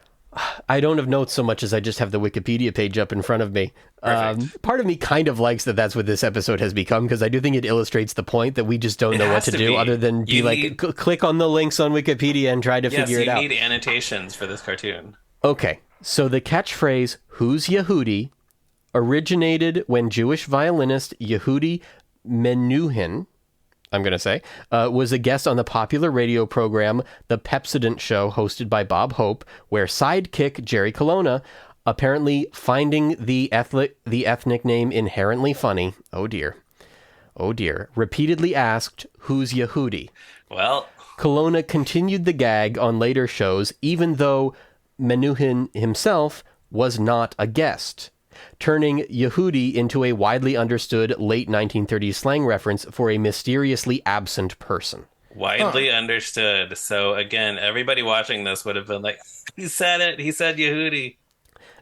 I don't have notes so much as I just have the Wikipedia page up in front of me. Perfect. Part of me kind of likes that that's what this episode has become, because I do think it illustrates the point that we just don't know what has to to do be. other than be You like, need- click on the links on Wikipedia and try to Yes, figure it you out. need annotations for this cartoon. Okay, so the catchphrase, "Who's Yehudi?" originated when Jewish violinist Yehudi Menuhin, I'm going to say, was a guest on the popular radio program The Pepsodent Show, hosted by Bob Hope, where sidekick Jerry Colonna, apparently finding the ethnic name inherently funny, oh dear, repeatedly asked, "Who's Yehudi?" Well, Colonna continued the gag on later shows, even though Menuhin himself was not a guest, turning Yehudi into a widely understood late 1930s slang reference for a mysteriously absent person. widely understood. So again, everybody watching this would have been like, he said it. He said Yehudi.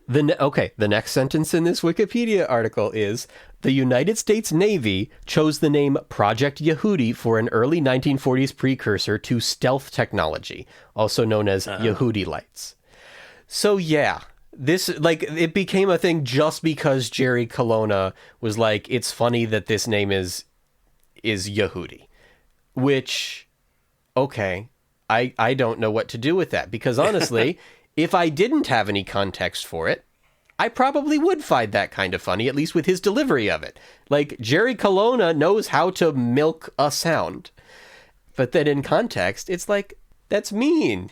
The next sentence in this Wikipedia article is, the United States Navy chose the name Project Yehudi for an early 1940s precursor to stealth technology, also known as Yehudi lights. So yeah, this, like, it became a thing just because Jerry Colonna was like, it's funny that this name is Yehudi, which, okay, I don't know what to do with that, because honestly, if I didn't have any context for it, I probably would find that kind of funny, at least with his delivery of it. Like, Jerry Colonna knows how to milk a sound. But then in context, it's like, that's mean.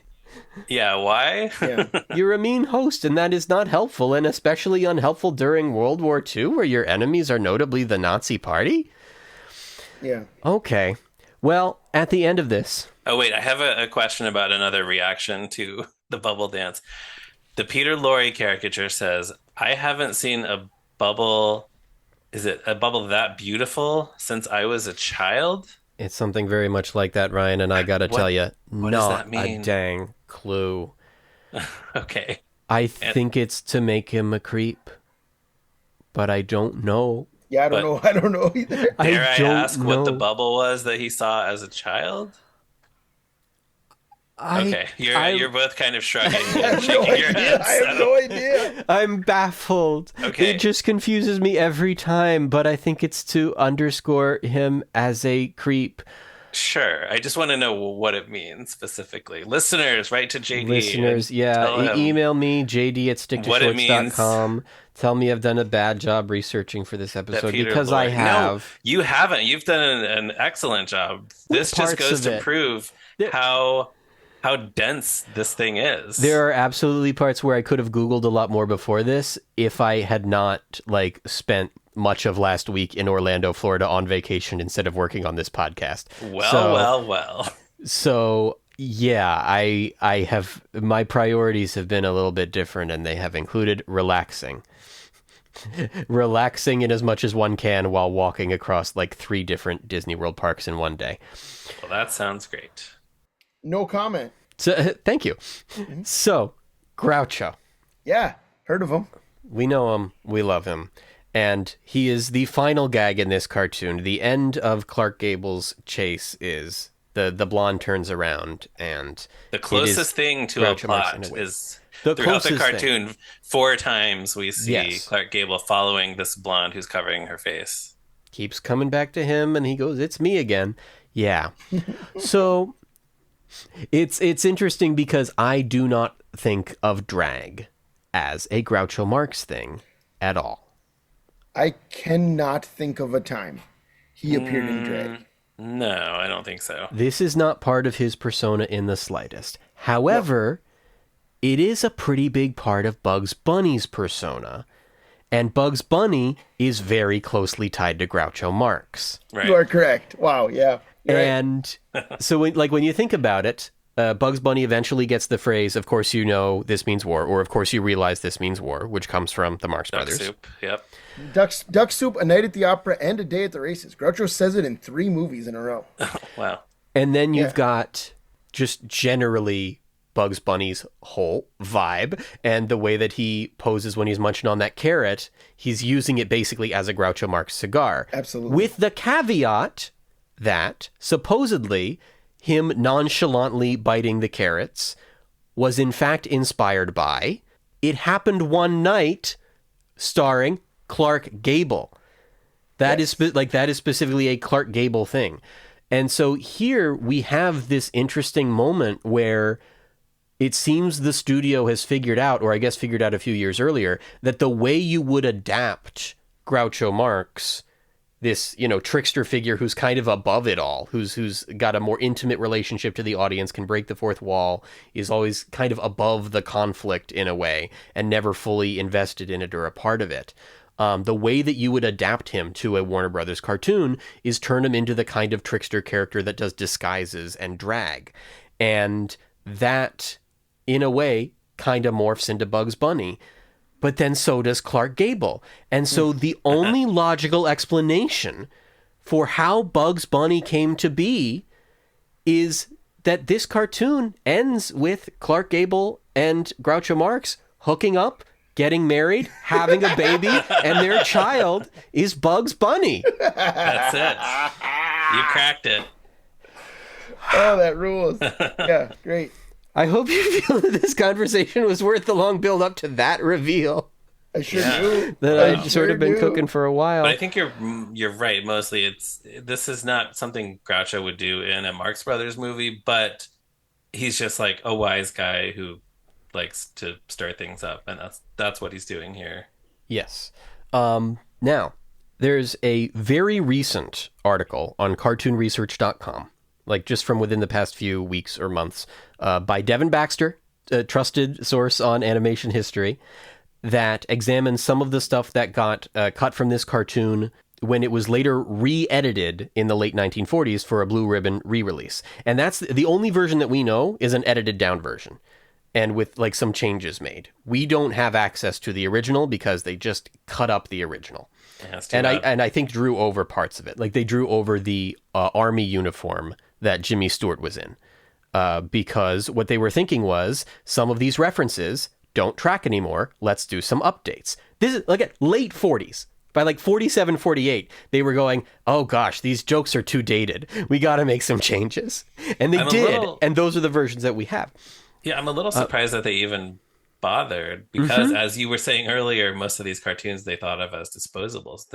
Yeah, why? Yeah. You're a mean host, and that is not helpful, and especially unhelpful during World War II, where your enemies are notably the Nazi Party? Yeah. Okay. Well, at the end of this... Oh, wait, I have a question about another reaction to the bubble dance. The Peter Lorre caricature says, I haven't seen a bubble... Is it a bubble that beautiful since I was a child? It's something very much like that, Ryan, and I gotta tell you, what does not that mean? a dang clue. Okay. I think it's to make him a creep, but I don't know. Yeah, I don't know either. Dare I don't ask what the know. bubble was that he saw as a child? Okay, you're both kind of shrugging and shaking your heads. I have no idea. I'm baffled. Okay. It just confuses me every time, but I think it's to underscore him as a creep. Sure, I just want to know what it means specifically. Listeners, write to JD. Listeners, and yeah, tell him email me, jd@sticktosshorts.com. what it means. Tell me I've done a bad job researching for this that episode, Peter because I Lorre- have. No, you haven't. You've done an excellent job. This just parts goes of to it? prove how dense this thing is. There are absolutely parts where I could have Googled a lot more before this if I had not, like, spent much of last week in Orlando, Florida on vacation instead of working on this podcast. Well. So yeah, I have, my priorities have been a little bit different, and they have included relaxing in as much as one can while walking across like 3 different Disney World parks in one day. Well, that sounds great. No comment. So thank you. So Groucho, Yeah, heard of him. we know him, we love him, and he is the final gag in this cartoon. The end of Clark Gable's chase is the blonde turns around, and The closest thing to a Groucho Marx in plot a way. is The throughout the closest cartoon. 4 times we see Yes. Clark Gable following this blonde who's covering her face. keeps coming back to him, and he goes, "It's me again." Yeah. So it's interesting because I do not think of drag as a Groucho Marx thing at all. I cannot think of a time he appeared in drag. No, I don't think so. This is not part of his persona in the slightest. However, it is a pretty big part of Bugs Bunny's persona, and Bugs Bunny is very closely tied to Groucho Marx. Right. You are correct. Wow, yeah. And so when you think about it, Bugs Bunny eventually gets the phrase, "Of course you know this means war," or "Of course you realize this means war," which comes from the Marx Duck Brothers. Soup. Yep. Duck Soup, A Night at the Opera, and A Day at the Races. Groucho says it in 3 movies in a row. Wow. And then you've got just generally Bugs Bunny's whole vibe and the way that he poses when he's munching on that carrot. He's using it basically as a Groucho Marx cigar. Absolutely. With the caveat that supposedly him nonchalantly biting the carrots was in fact inspired by It Happened One Night, starring Clark Gable. That is specifically a Clark Gable thing. And so here we have this interesting moment where it seems the studio has figured out, or I guess figured out a few years earlier, that the way you would adapt Groucho Marx, this, trickster figure who's kind of above it all, who's got a more intimate relationship to the audience, can break the fourth wall, is always kind of above the conflict in a way, and never fully invested in it or a part of it. The way that you would adapt him to a Warner Brothers cartoon is turn him into the kind of trickster character that does disguises and drag. And that, in a way, kind of morphs into Bugs Bunny. But then so does Clark Gable. And so the only logical explanation for how Bugs Bunny came to be is that this cartoon ends with Clark Gable and Groucho Marx hooking up, getting married, having a baby, and their child is Bugs Bunny. That's it. You cracked it. Oh, that rules. Yeah, great. I hope you feel that this conversation was worth the long build up to that reveal. I sure do. That I've sort of been cooking for a while. But I think you're right. Mostly, this is not something Groucho would do in a Marx Brothers movie, but he's just like a wise guy who likes to stir things up, and that's what he's doing here. Yes. Now, there's a very recent article on cartoonresearch.com, like just from within the past few weeks or months, by Devin Baxter, a trusted source on animation history, that examines some of the stuff that got cut from this cartoon when it was later re-edited in the late 1940s for a Blue Ribbon re-release. And that's the only version that we know is an edited down version, and with like some changes made. We don't have access to the original because they just cut up the original. And I think drew over parts of it. Like they drew over the army uniform that Jimmy Stewart was in. Because what they were thinking was, some of these references don't track anymore. Let's do some updates. This is like late 40s. By like 47, 48, they were going, oh gosh, these jokes are too dated. We got to make some changes. And they did. And those are the versions that we have. Yeah, I'm a little surprised that they even bothered, because as you were saying earlier, most of these cartoons they thought of as disposables.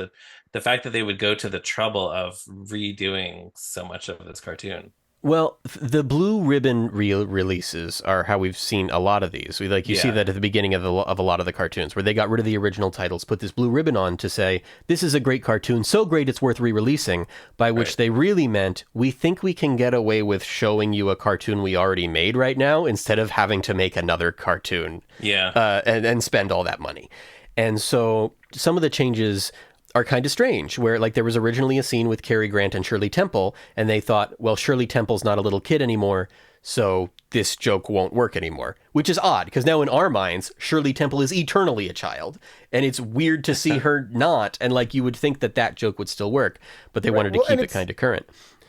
The fact that they would go to the trouble of redoing so much of this cartoon. Well, the Blue Ribbon releases are how we've seen a lot of these. You see that at the beginning of a lot of the cartoons, where they got rid of the original titles, put this blue ribbon on to say, this is a great cartoon, so great it's worth re-releasing, by which they really meant, we think we can get away with showing you a cartoon we already made right now, instead of having to make another cartoon and spend all that money. And so some of the changes are kind of strange, where like there was originally a scene with Cary Grant and Shirley Temple, and they thought, well, Shirley Temple's not a little kid anymore, so this joke won't work anymore, which is odd, because now in our minds, Shirley Temple is eternally a child, and it's weird to see her not, and like you would think that joke would still work, but they wanted to keep it kind of current.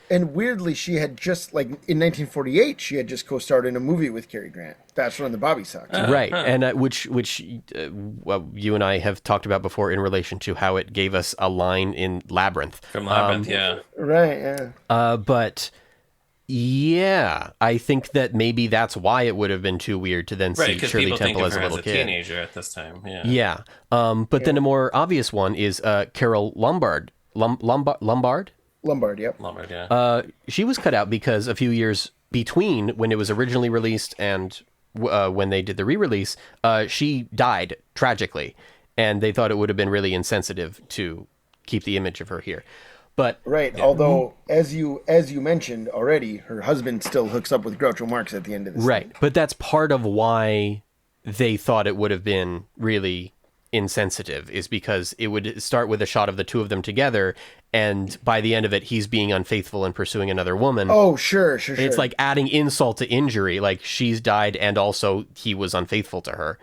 And weirdly, she had just, like, in 1948, she had just co-starred in a movie with Cary Grant, Bachelor on the Bobby Sox. Right, and which you and I have talked about before in relation to how it gave us a line in Labyrinth. From Labyrinth, yeah. Right, yeah. But, yeah, I think that maybe that's why it would have been too weird to then see Shirley Temple as a little kid. Teenager at this time, Yeah. But then a more obvious one is Carol Lombard. Lombard? Lombard, yep. Lombard, yeah. She was cut out because a few years between when it was originally released and when they did the re-release, she died tragically, and they thought it would have been really insensitive to keep the image of her here. But although as you mentioned already, her husband still hooks up with Groucho Marx at the end of this. Right, but that's part of why they thought it would have been really insensitive, is because it would start with a shot of the two of them together, and by the end of it, he's being unfaithful and pursuing another woman. Oh, sure. And it's like adding insult to injury, like she's died and also he was unfaithful to her.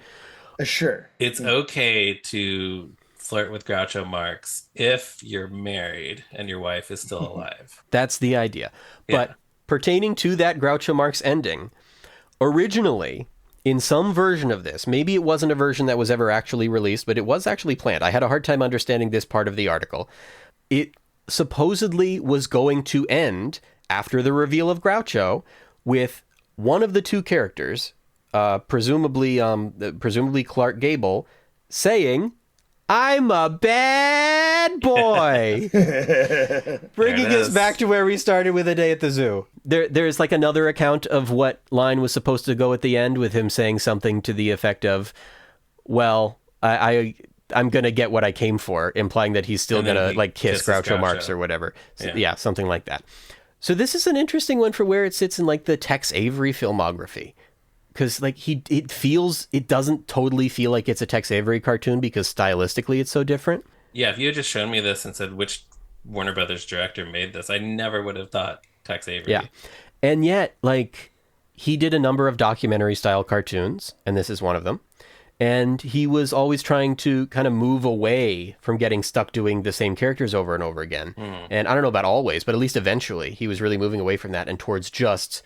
Sure. It's okay to flirt with Groucho Marx if you're married and your wife is still alive. That's the idea. Yeah. But pertaining to that Groucho Marx ending, originally, in some version of this, maybe it wasn't a version that was ever actually released, but it was actually planned. I had a hard time understanding this part of the article. It supposedly was going to end after the reveal of Groucho with one of the two characters, presumably Clark Gable, saying, "I'm a bad boy." Bringing us back to where we started with A Day at the Zoo. There's like another account of what line was supposed to go at the end, with him saying something to the effect of, well, I'm going to get what I came for, implying that he's still going to like kiss Groucho Marx or whatever. So, yeah, something like that. So this is an interesting one for where it sits in like the Tex Avery filmography. Because like it doesn't totally feel like it's a Tex Avery cartoon because stylistically it's so different. Yeah, if you had just shown me this and said which Warner Brothers director made this, I never would have thought Tex Avery. Yeah. And yet, like, he did a number of documentary style cartoons, and this is one of them. And he was always trying to kind of move away from getting stuck doing the same characters over and over again. And I don't know about always, but at least eventually he was really moving away from that and towards just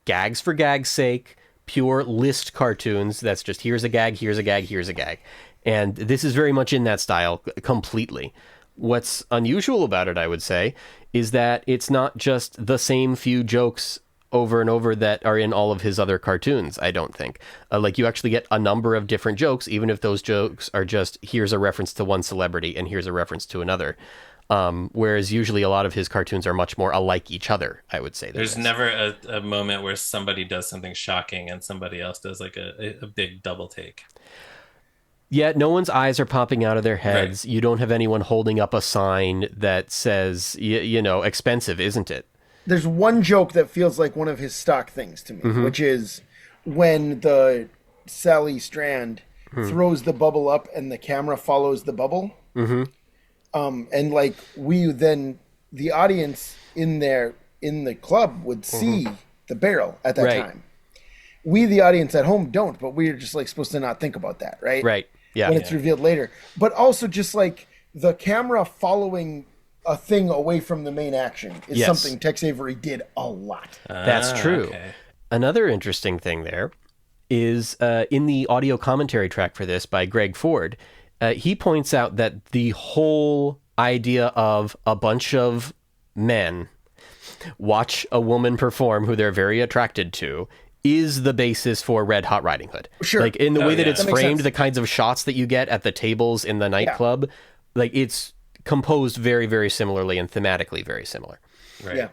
gags for gag's sake, pure list cartoons. That's just here's a gag, here's a gag, here's a gag. And this is very much in that style completely. What's unusual about it, I would say, is that it's not just the same few jokes over and over that are in all of his other cartoons, I don't think. Like, you actually get a number of different jokes, even if those jokes are just, here's a reference to one celebrity and here's a reference to another. Whereas usually a lot of his cartoons are much more alike each other, I would say. There's never a moment where somebody does something shocking and somebody else does like a big double take. Yeah, no one's eyes are popping out of their heads. Right. You don't have anyone holding up a sign that says, you know, expensive, isn't it? There's one joke that feels like one of his stock things to me, which is when the Sally Strand throws the bubble up and the camera follows the bubble. And like the audience in the club would see the barrel at that time. We, the audience at home, don't, but we're just like supposed to not think about that, right? Right. Yeah. When it's revealed later. But also just like the camera following a thing away from the main action is something Tex Avery did a lot. That's true. Okay. Another interesting thing there is in the audio commentary track for this by Greg Ford, he points out that the whole idea of a bunch of men watch a woman perform who they're very attracted to is the basis for Red Hot Riding Hood. Sure. Like in the way that it's That makes framed, sense. the kinds of shots that you get at the tables in the nightclub, like it's composed very, very similarly and thematically very similar. Right. Yeah.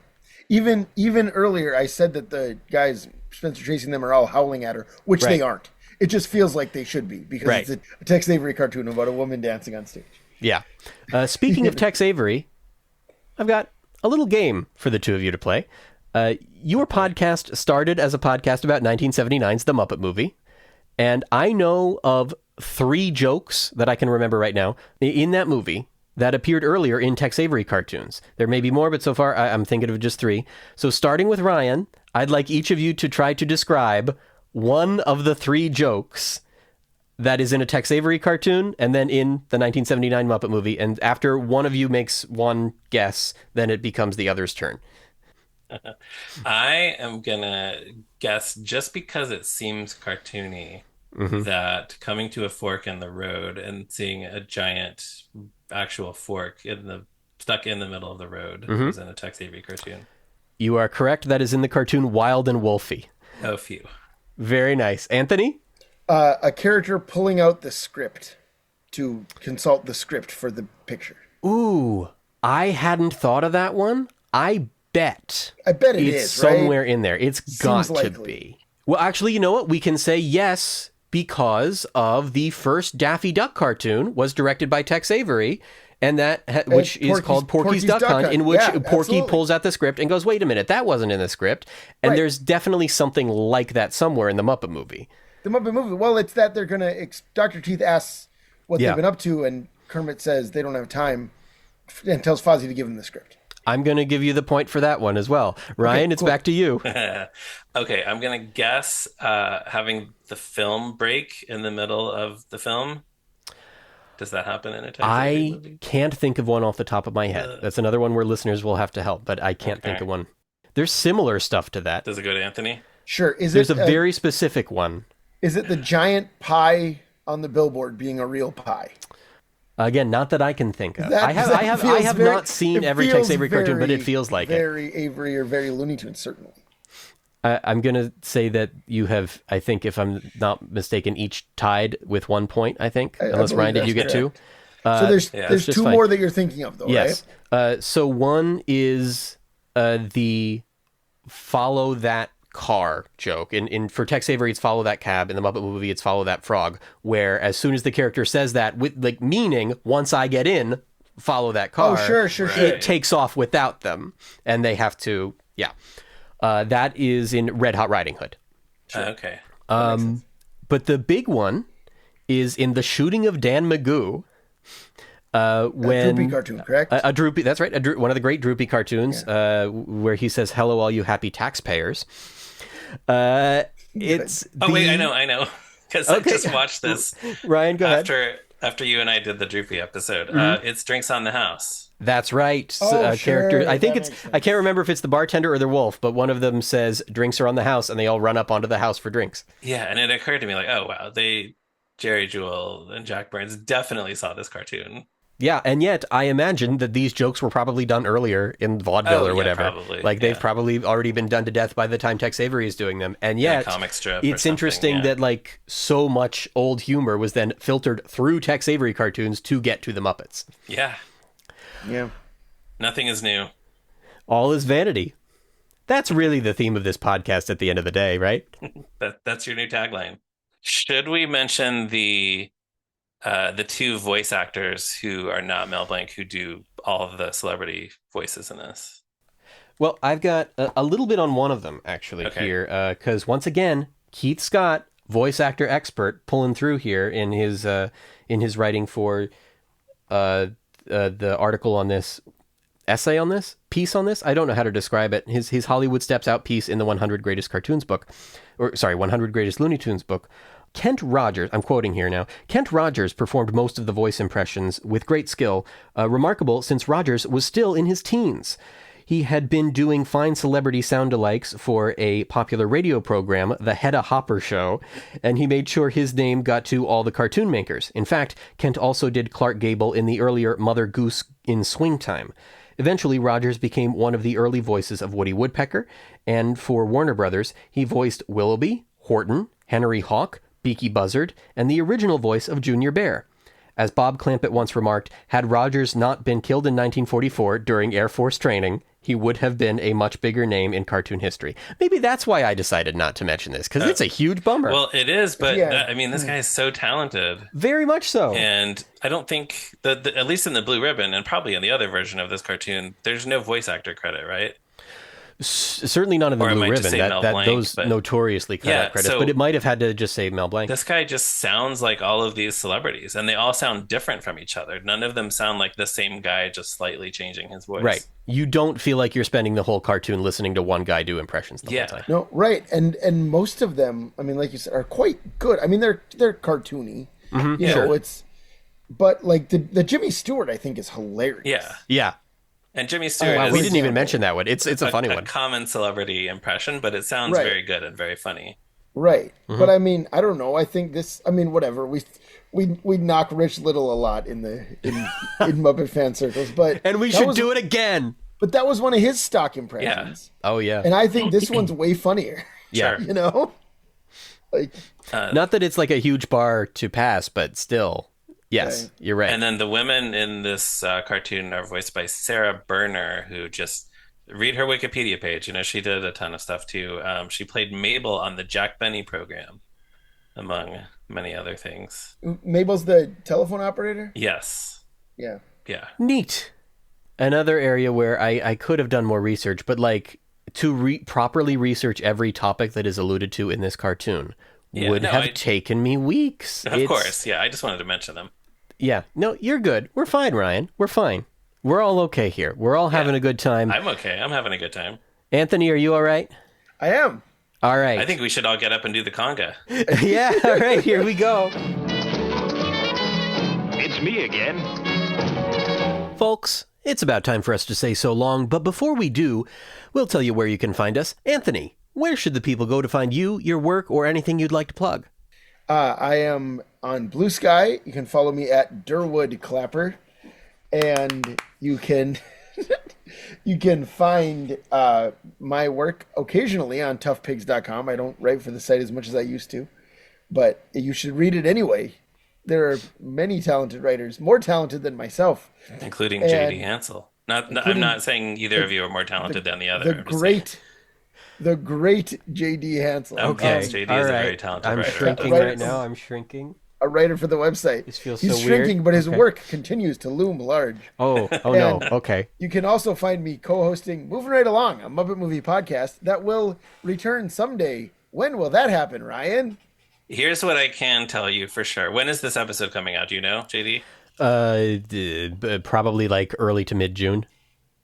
Even earlier, I said that the guys, Spencer Tracy and them, are all howling at her, which they aren't. It just feels like they should be because it's a Tex Avery cartoon about a woman dancing on stage. Yeah. Speaking of Tex Avery, I've got a little game for the two of you to play. Your podcast started as a podcast about 1979's The Muppet Movie, and I know of 3 jokes that I can remember right now in that movie that appeared earlier in Tex Avery cartoons. There may be more, but so far I'm thinking of just 3. So starting with Ryan, I'd like each of you to try to describe one of the 3 jokes that is in a Tex Avery cartoon and then in the 1979 Muppet Movie. And after one of you makes one guess, then it becomes the other's turn. I am gonna guess, just because it seems cartoony, that coming to a fork in the road and seeing a giant actual fork stuck in the middle of the road is in a Tex Avery cartoon. You are correct. That is in the cartoon Wild and Wolfie. Oh, phew. Very nice. Anthony? A character pulling out the script to consult the script for the picture. Ooh, I hadn't thought of that one. I bet it it's is, somewhere right? in there. It's got Seems to likely. be. Well, actually, you know what? We can say yes because of the first Daffy Duck cartoon was directed by Tex Avery, and which is called Porky's Duck Hunt, in which Porky absolutely. pulls out the script and goes, wait a minute, that wasn't in the script. And there's definitely something like that somewhere in the Muppet Movie. The Muppet Movie. Well, it's that they're gonna. Dr. Teeth asks what Yeah. they've been up to, and Kermit says they don't have time and tells Fozzie to give him the script. I'm going to give you the point for that one as well. Ryan, it's cool. back to you. Okay, I'm gonna guess having the film break in the middle of the film. Does that happen in a Tex Avery I movie? can't think of one off the top of my head. That's another one where listeners will have to help, but I can't think of one. There's similar stuff to that. Does it go to Anthony? Sure. There's a very specific one. Is it the giant pie on the billboard being a real pie? Again, not that I can think of. That I have feels not seen it every feels Tex Avery cartoon, but it very, feels like it. very Avery or very Looney Tunes, certainly. I'm going to say that you have, I think, if I'm not mistaken, each tied with 1 point, I think. Unless, believe Ryan, did that's you get two? So there's just two fine. more that you're thinking of, though, Yes. right? So one is the follow that car joke. For Tex Avery, it's follow that cab. In the Muppet movie, it's follow that frog. Where as soon as the character says that, with like meaning, once I get in, follow that car. Oh, sure. It takes off without them, and they have to. Yeah, that is in Red Hot Riding Hood. Okay. But the big one is in The Shooting of Dan Magoo. When Droopy cartoon, correct? a Droopy, that's right, one of the great Droopy cartoons, where he says, "Hello, all you happy taxpayers." It's Oh wait, I know, because I just watched this Ryan, go ahead. after you and I did the Droopy episode. It's Drinks on the House. That's right. Oh, Character. sure, I think that it's. makes sense. I can't remember if it's the bartender or the wolf, but one of them says, "Drinks are on the house," and they all run up onto the house for drinks. Yeah, and it occurred to me like, oh wow, Jerry Jewell and Jack Burns definitely saw this cartoon. Yeah, and yet I imagine that these jokes were probably done earlier in vaudeville or whatever. Probably, like they've probably already been done to death by the time Tex Avery is doing them. And yet, comic strip or it's something, interesting that like so much old humor was then filtered through Tex Avery cartoons to get to the Muppets. Yeah, Yeah. nothing is new. All is vanity. That's really the theme of this podcast at the end of the day, right? That's your new tagline. Should we mention the two voice actors who are not Mel Blanc, who do all of the celebrity voices in this? Well, I've got a little bit on one of them actually here, because once again, Keith Scott, voice actor expert, pulling through here in his writing for the article on this, essay on this, piece on this. I don't know how to describe it. His Hollywood Steps Out piece in the 100 Greatest Cartoons book, 100 Greatest Looney Tunes book. Kent Rogers, I'm quoting here now, Kent Rogers performed most of the voice impressions with great skill, remarkable since Rogers was still in his teens. He had been doing fine celebrity sound-alikes for a popular radio program, The Hedda Hopper Show, and he made sure his name got to all the cartoon makers. In fact, Kent also did Clark Gable in the earlier Mother Goose in Swing Time. Eventually, Rogers became one of the early voices of Woody Woodpecker, and for Warner Brothers, he voiced Willoughby, Horton, Henry Hawk, Beaky Buzzard, and the original voice of Junior Bear. As Bob Clampett once remarked, had Rogers not been killed in 1944 during Air Force training, he would have been a much bigger name in cartoon history. Maybe that's why I decided not to mention this, because it's a huge bummer. Well, it is, but Yeah. this guy is so talented. Very much so. And I don't think that, at least in the Blue Ribbon, and probably in the other version of this cartoon, there's no voice actor credit, right? Certainly not in the Or it Blue might just Ribbon. say Mel Blanc, Those but- notoriously cut out credits, so- but it might have had to just say Mel Blanc. This guy just sounds like all of these celebrities, and they all sound different from each other. None of them sound like the same guy, just slightly changing his voice. Right. You don't feel like you're spending the whole cartoon listening to one guy do impressions the whole time. No, right. And most of them, I mean, like you said, are quite good. I mean, they're cartoony. You know, it's, but like the Jimmy Stewart, I think, is hilarious. Yeah. Yeah. And Jimmy Stewart Wow, is we didn't even mention that one. It's a funny a one. common celebrity impression, but it sounds Right. very good and very funny. Right. But I mean, I don't know. I think this, I mean, whatever. We knock Rich Little a lot in Muppet fan circles, but And we should do it again. But that was one of his stock impressions. Oh, yeah. And I think this one's way funnier. Yeah. You know? Like, Not that it's like a huge bar to pass, but still. Yes, Right. you're right. And then the women in this cartoon are voiced by Sarah Berner, who just read her Wikipedia page. You know, she did a ton of stuff too. She played Mabel on the Jack Benny program, among many other things. Mabel's the telephone operator? Yes. Yeah. Yeah. Neat. Another area where I could have done more research, but like to properly research every topic that is alluded to in this cartoon would have taken me weeks. Of course. Yeah. I just wanted to mention them. Yeah. No, you're good. We're fine, Ryan. We're fine. We're all okay here. We're all having a good time. I'm okay. I'm having a good time. Anthony, are you all right? I am. All right. I think we should all get up and do the conga. Yeah, all right, here we go. It's me again. Folks, it's about time for us to say so long, but before we do, we'll tell you where you can find us. Anthony, where should the people go to find you, your work, or anything you'd like to plug? I am on Blue Sky. You can follow me at Durwood Clapper, and you can you can find my work occasionally on toughpigs.com. I don't write for the site as much as I used to, but you should read it anyway. There are many talented writers, more talented than myself, including JD Hansel. I'm not saying either of you are more talented than the other. The great JD Hansel. Okay, JD all is a right. very talented I'm writer. shrinking Right. right now. I'm shrinking. A writer for the website. This feels He's so shrinking, weird. but his Okay. work continues to loom large. Oh no. And Okay. You can also find me co-hosting Movin Right Along, a Muppet movie podcast that will return someday. When will that happen, Ryan? Here's what I can tell you for sure. When is this episode coming out? Do you know, JD? Probably like early to mid-June.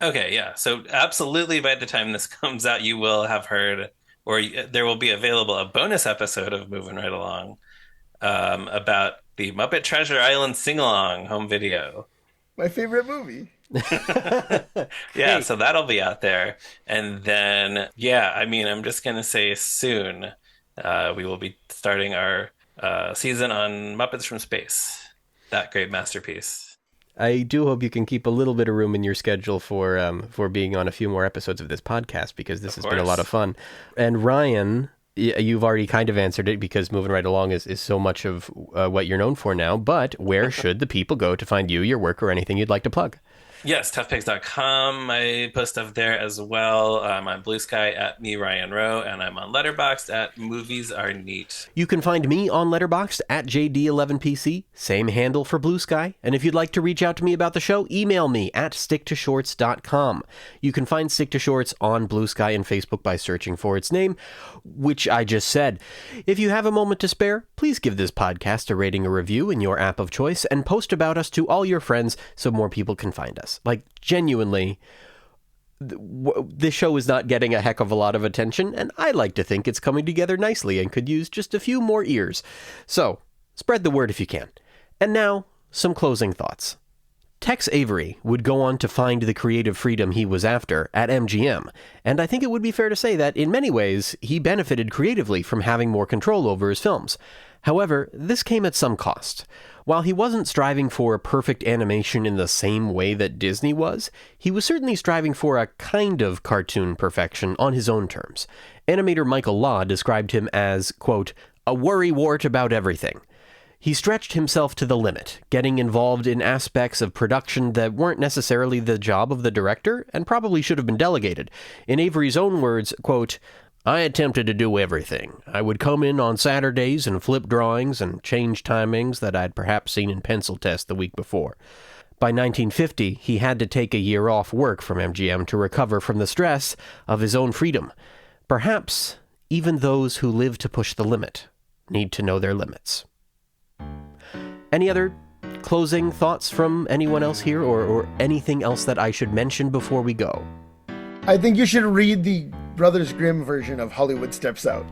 Okay, yeah. So absolutely by the time this comes out, you will have heard, or there will be available a bonus episode of Moving Right Along about the Muppet Treasure Island sing-along home video. My favorite movie. Yeah, so that'll be out there. And then, yeah, I mean, I'm just going to say soon we will be starting our season on Muppets from Space. That great masterpiece. I do hope you can keep a little bit of room in your schedule for being on a few more episodes of this podcast, because this has been a lot of fun. And Ryan, you've already kind of answered it, because Moving Right Along is so much of what you're known for now. But where should the people go to find you, your work, or anything you'd like to plug? Yes, toughpigs.com. I post stuff there as well. I'm on Blue Sky at me, Ryan Rowe, and I'm on Letterboxd at Movies Are Neat. You can find me on Letterboxd at JD11PC, same handle for Blue Sky. And if you'd like to reach out to me about the show, email me at sticktoshorts.com. You can find Stick to Shorts on Blue Sky and Facebook by searching for its name, which I just said. If you have a moment to spare, please give this podcast a rating or review in your app of choice and post about us to all your friends so more people can find us. Like, genuinely, this show is not getting a heck of a lot of attention, and I like to think it's coming together nicely and could use just a few more ears. So, spread the word if you can. And now, some closing thoughts. Tex Avery would go on to find the creative freedom he was after at MGM, and I think it would be fair to say that, in many ways, he benefited creatively from having more control over his films. However, this came at some cost. While he wasn't striving for perfect animation in the same way that Disney was, he was certainly striving for a kind of cartoon perfection on his own terms. Animator Michael Law described him as, quote, a worrywart about everything. He stretched himself to the limit, getting involved in aspects of production that weren't necessarily the job of the director and probably should have been delegated. In Avery's own words, quote, I attempted to do everything. I would come in on Saturdays and flip drawings and change timings that I'd perhaps seen in pencil test the week before. By 1950, he had to take a year off work from MGM to recover from the stress of his own freedom. Perhaps even those who live to push the limit need to know their limits. Any other closing thoughts from anyone else here, or anything else that I should mention before we go? I think you should read the Brothers Grimm version of Hollywood Steps Out.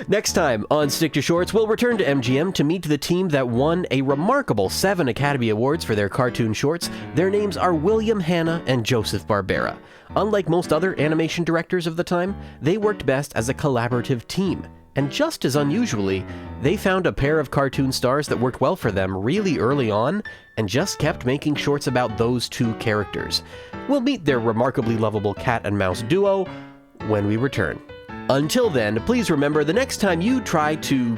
Next time on Stick to Shorts, we'll return to MGM to meet the team that won a remarkable 7 Academy Awards for their cartoon shorts. Their names are William Hanna and Joseph Barbera. Unlike most other animation directors of the time, they worked best as a collaborative team. And just as unusually, they found a pair of cartoon stars that worked well for them really early on and just kept making shorts about those two characters. We'll meet their remarkably lovable cat and mouse duo when we return. Until then, please remember, the next time you try to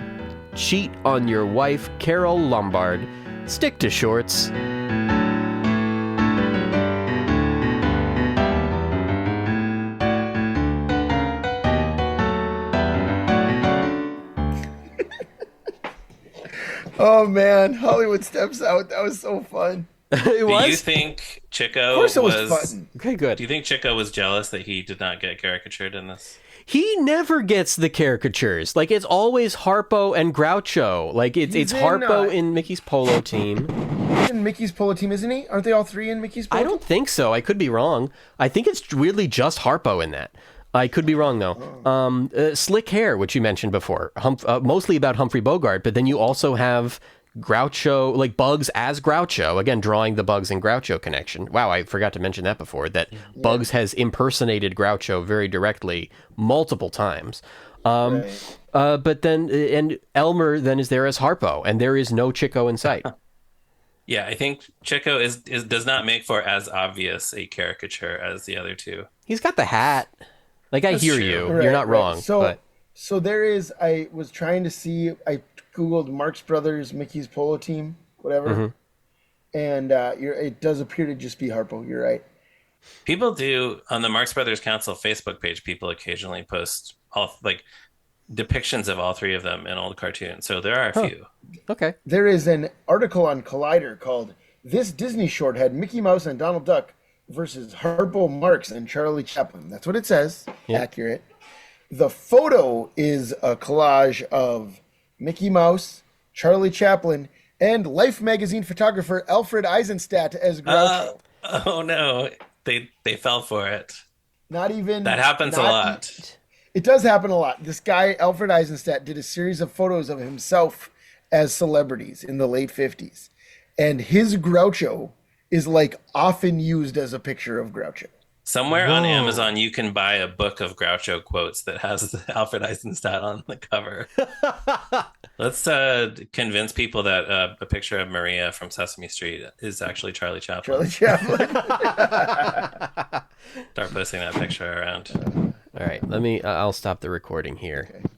cheat on your wife, Carol Lombard, stick to shorts. Oh man, Hollywood Steps Out. That was so fun. It was? Do you think Chico Of course it was fun. Okay, good. Do you think Chico was jealous that he did not get caricatured in this? he never gets the caricatures. Like, it's always Harpo and Groucho. Like, it's Harpo in Mickey's polo team. He's in Mickey's polo team, isn't he? Aren't they all three in Mickey's polo I don't think so. I could be wrong. I think it's weirdly just Harpo in that. I could be wrong, though. Slick hair, which you mentioned before, mostly about Humphrey Bogart, but then you also have Groucho, like Bugs as Groucho, again, drawing the Bugs and Groucho connection. Wow, I forgot to mention that before, that Bugs has impersonated Groucho very directly multiple times. But then, and Elmer then is there as Harpo, and there is no Chico in sight. Yeah, I think Chico is does not make for as obvious a caricature as the other two. He's got the hat. Like, I hear true. you. Right, You're not wrong. So there is, I was trying to see, I Googled Marx Brothers, Mickey's polo team, whatever. And it does appear to just be Harpo. You're right. People do, on the Marx Brothers Council Facebook page, people occasionally post depictions of all three of them in old cartoons. So there are a few. Okay. There is an article on Collider called "This Disney Short Had Mickey Mouse and Donald Duck versus Harpo Marx and Charlie Chaplin." That's what it says. Yeah. Accurate. The photo is a collage of Mickey Mouse, Charlie Chaplin, and Life magazine photographer Alfred Eisenstadt as Groucho. Oh no, they fell for it. Not even That happens a lot. It does happen a lot. This guy, Alfred Eisenstadt, did a series of photos of himself as celebrities in the late 50s. And his Groucho is like often used as a picture of Groucho. Somewhere on Amazon, you can buy a book of Groucho quotes that has Alfred Eisenstadt on the cover. Let's convince people that a picture of Maria from Sesame Street is actually Charlie Chaplin. Charlie Chaplin. Start posting that picture around. All right. I'll stop the recording here. Okay.